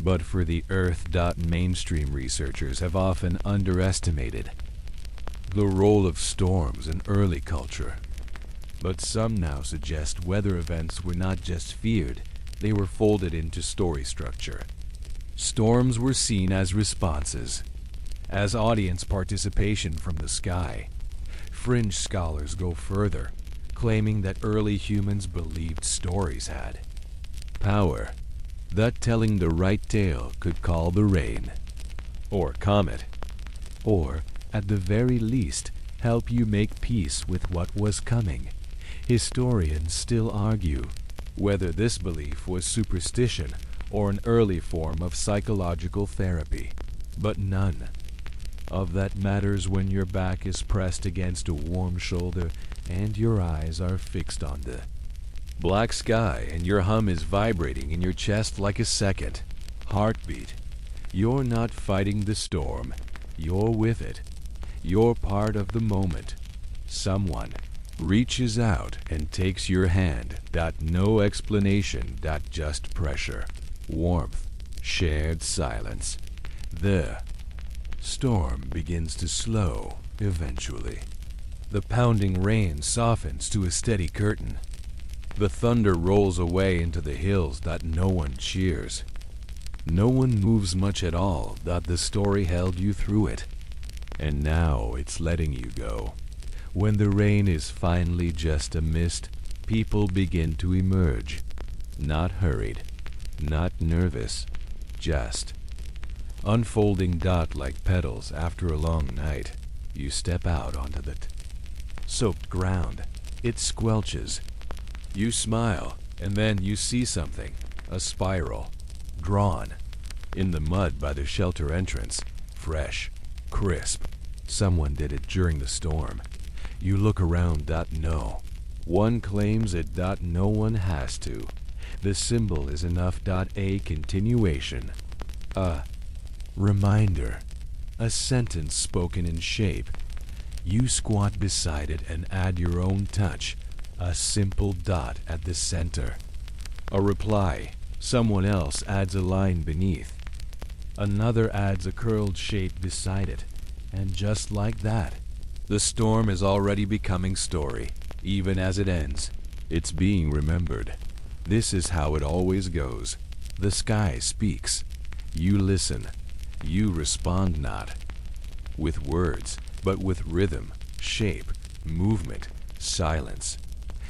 But for the earth. Mainstream researchers have often underestimated the role of storms in early culture. But some now suggest weather events were not just feared, they were folded into story structure. Storms were seen as responses, as audience participation from the sky. Fringe scholars go further, claiming that early humans believed stories had power, that telling the right tale could call the rain, or comet, or, at the very least, help you make peace with what was coming. Historians still argue whether this belief was superstition or an early form of psychological therapy, but none of that matters when your back is pressed against a warm shoulder and your eyes are fixed on the black sky and your hum is vibrating in your chest like a second heartbeat. You're not fighting the storm, you're with it. You're part of the moment. Someone reaches out and takes your hand. No explanation. Just pressure, warmth, shared silence. The Storm begins to slow eventually. The pounding rain softens to a steady curtain. The thunder rolls away into the hills that no one cheers. No one moves much at all that the story held you through it. And now it's letting you go. When the rain is finally just a mist, people begin to emerge. Not hurried, not nervous, just. Unfolding like petals after a long night, you step out onto the soaked ground. It squelches. You smile, and then you see something. A spiral. Drawn. In the mud by the shelter entrance. Fresh. Crisp. Someone did it during the storm. You look around. No. One claims it. No one has to. The symbol is enough. A continuation. A reminder. A sentence spoken in shape. You squat beside it and add your own touch. A simple dot at the center. A reply. Someone else adds a line beneath. Another adds a curled shape beside it. And just like that, the storm is already becoming story. Even as it ends, it's being remembered. This is how it always goes. The sky speaks. You listen. You respond not with words, but with rhythm, shape, movement, silence.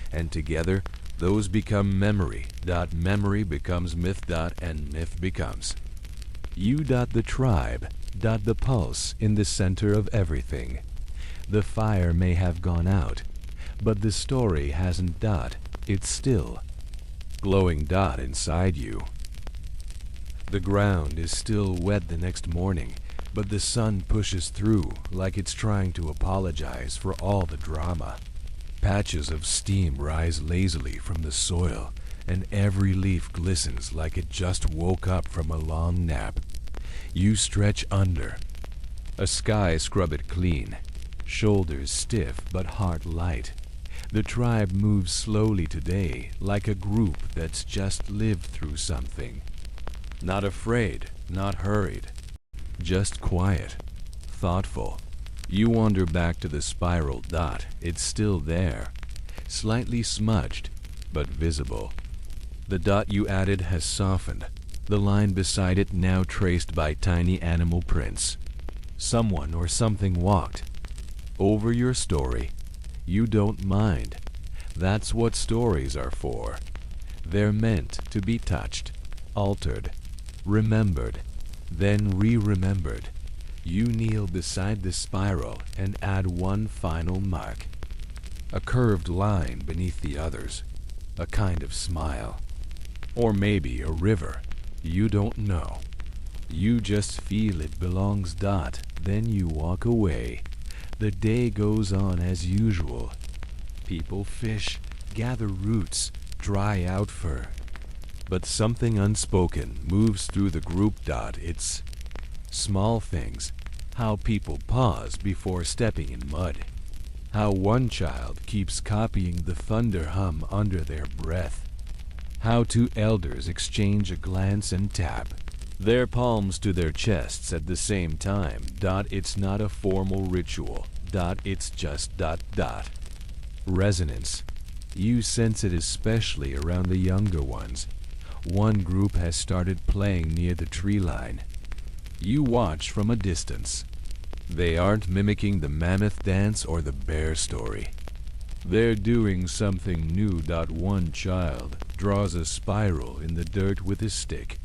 And together, those become memory. Memory becomes myth. And myth becomes you. The tribe. The pulse in the center of everything. The fire may have gone out, but the story hasn't. It's still glowing. Inside you. The ground is still wet the next morning, but the sun pushes through like it's trying to apologize for all the drama. Patches of steam rise lazily from the soil, and every leaf glistens like it just woke up from a long nap. You stretch under. A sky scrub it clean. Shoulders stiff but heart light. The tribe moves slowly today, like a group that's just lived through something. Not afraid, not hurried. Just quiet, thoughtful. You wander back to the spiral. It's still there. Slightly smudged, but visible. The dot you added has softened. The line beside it now traced by tiny animal prints. Someone or something walked over your story. You don't mind. That's what stories are for. They're meant to be touched, altered, remembered, then re-remembered. You kneel beside the spiral and add one final mark. A curved line beneath the others. A kind of smile. Or maybe a river. You don't know. You just feel it belongs. Then you walk away. The day goes on as usual. People fish, gather roots, dry out fur. But something unspoken moves through the group. It's small things. How people pause before stepping in mud. How one child keeps copying the thunder hum under their breath. How two elders exchange a glance and tap their palms to their chests at the same time. It's not a formal ritual. It's just. Resonance. You sense it especially around the younger ones. One group has started playing near the tree line. You watch from a distance. They aren't mimicking the mammoth dance or the bear story. They're doing something new. One child draws a spiral in the dirt with his stick.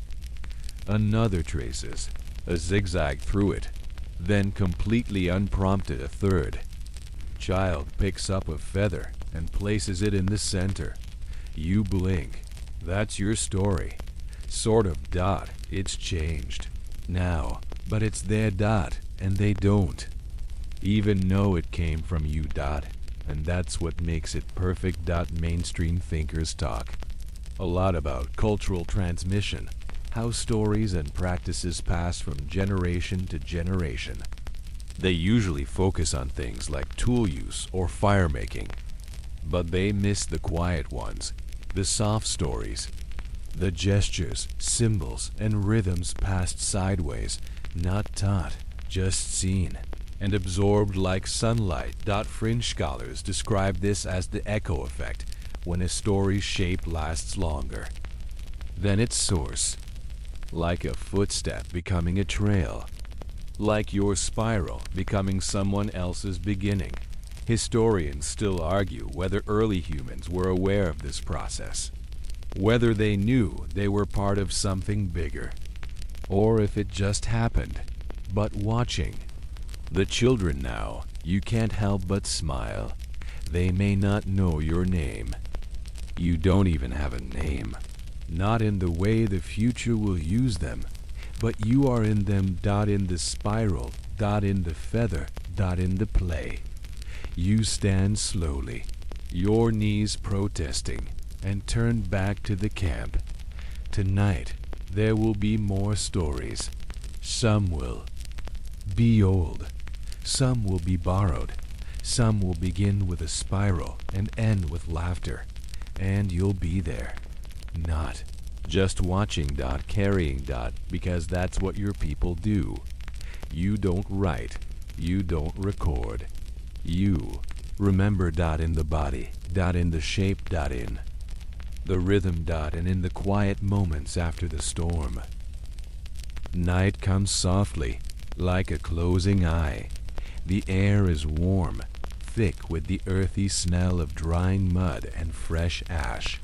Another traces a zigzag through it. Then completely unprompted, a third child picks up a feather and places it in the center. You blink. That's your story. Sort of. It's changed now, but it's their. And they don't even know it came from you. And that's what makes it perfect. Mainstream thinkers talk a lot about cultural transmission, how stories and practices pass from generation to generation. They usually focus on things like tool use or fire making, but they miss the quiet ones, the soft stories, the gestures, symbols, and rhythms passed sideways, not taught. just seen, and absorbed like sunlight. Fringe scholars describe this as the echo effect, when a story's shape lasts longer than its source, like a footstep becoming a trail, like your spiral becoming someone else's beginning. Historians still argue whether early humans were aware of this process, whether they knew they were part of something bigger, or if it just happened. But watching the children now, you can't help but smile. They may not know your name. You don't even have a name. Not in the way the future will use them, but you are in them. In the spiral, in the feather, in the play. You stand slowly, your knees protesting, and turn back to the camp. Tonight, there will be more stories. Some will be old. Some will be borrowed. Some will begin with a spiral and end with laughter. And you'll be there. Not just watching. Carrying. Because that's what your people do. You don't write. You don't record. You remember. In the body. In the shape. In the rhythm. And in the quiet moments after the storm. Night comes softly, like a closing eye. The air is warm, thick with the earthy smell of drying mud and fresh ash.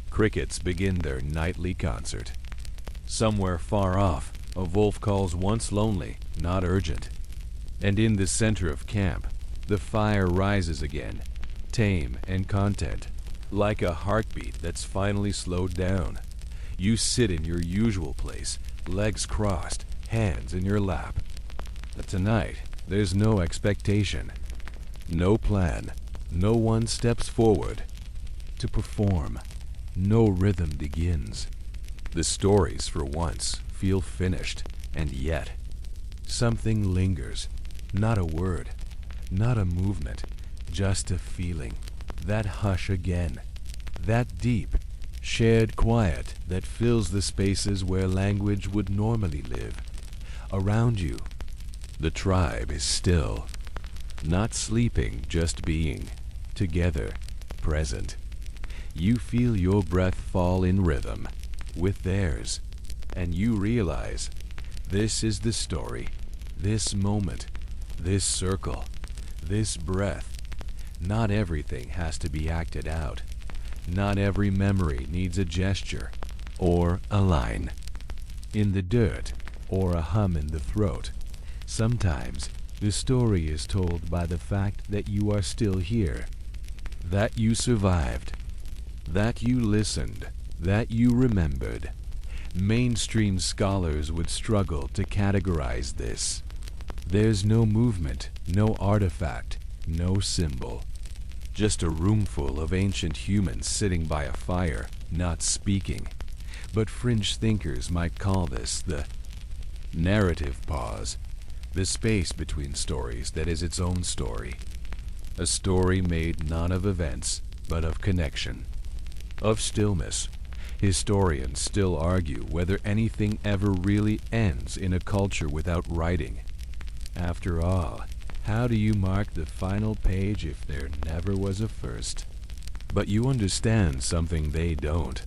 Crickets begin their nightly concert. Somewhere far off, a wolf calls once lonely, not urgent. And in the center of camp, the fire rises again, tame and content, like a heartbeat that's finally slowed down. You sit in your usual place, legs crossed, hands in your lap. But tonight, there's no expectation, no plan. No one steps forward to perform. No rhythm begins. The stories, for once, feel finished, and yet something lingers. Not a word, not a movement, just a feeling. That hush again, that deep, shared quiet that fills the spaces where language would normally live. Around you, the tribe is still, not sleeping, just being, together, present. You feel your breath fall in rhythm with theirs, and you realize this is the story, this moment, this circle, this breath. Not everything has to be acted out. Not every memory needs a gesture or a line in the dirt or a hum in the throat. Sometimes the story is told by the fact that you are still here, that you survived, that you listened, that you remembered. Mainstream scholars would struggle to categorize this. There's no movement, no artifact, no symbol. Just a roomful of ancient humans sitting by a fire, not speaking. But fringe thinkers might call this the narrative pause, the space between stories that is its own story. A story made not of events, but of connection, of stillness. Historians still argue whether anything ever really ends in a culture without writing. After all, how do you mark the final page if there never was a first? But you understand something they don't.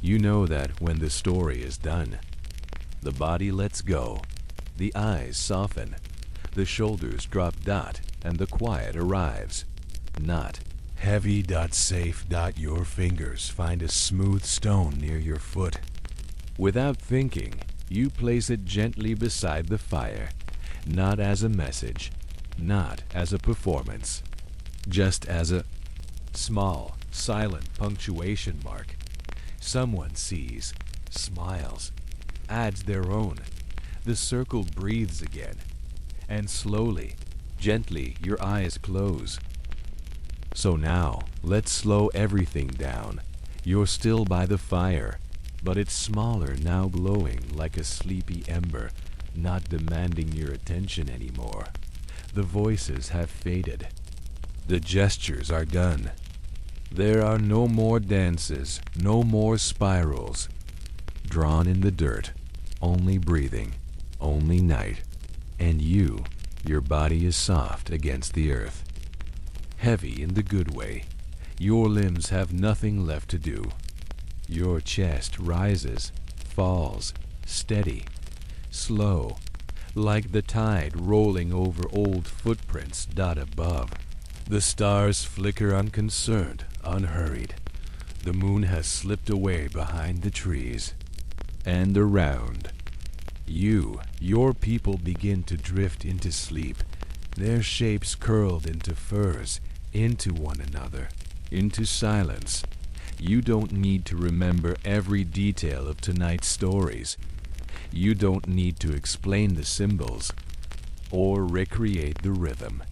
You know that when the story is done, the body lets go, the eyes soften, the shoulders drop. And the quiet arrives. Not heavy. Safe. Your fingers find a smooth stone near your foot. Without thinking, you place it gently beside the fire, not as a message, not as a performance, just as a small, silent punctuation mark. Someone sees, smiles, adds their own. The circle breathes again, and slowly, gently, your eyes close. So now, let's slow everything down. You're still by the fire, but it's smaller now, glowing like a sleepy ember, not demanding your attention anymore. The voices have faded. The gestures are done. There are no more dances, no more spirals. Drawn in the dirt, only breathing, only night. And your body is soft against the earth. Heavy in the good way. Your limbs have nothing left to do. Your chest rises, falls, steady, slow, like the tide rolling over old footprints dot above. The stars flicker unconcerned, unhurried. The moon has slipped away behind the trees. And around, your people begin to drift into sleep, their shapes curled into furs, into one another, into silence. You don't need to remember every detail of tonight's stories. You don't need to explain the symbols or recreate the rhythm.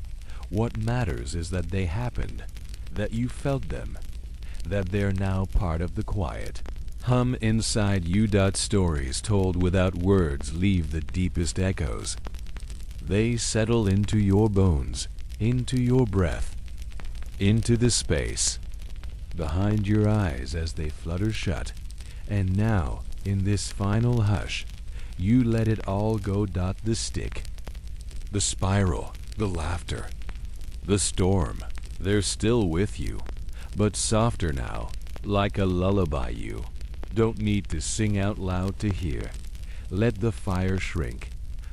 What matters is that they happened, that you felt them, that they're now part of the quiet. Hum inside you. Stories told without words leave the deepest echoes. They settle into your bones, into your breath, into the space behind your eyes as they flutter shut. And now, in this final hush, you let it all go. The stick, the spiral, the laughter, the storm, they're still with you, but softer now, like a lullaby. You don't need to sing out loud to hear. Let the fire shrink.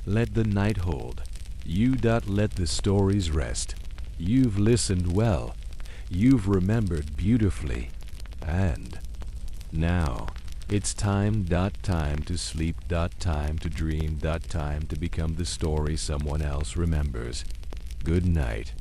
Let the night hold. You. Let the stories rest. You've listened well. You've remembered beautifully. And now, it's time. Time to sleep. Time to dream. Time to become the story someone else remembers. Good night.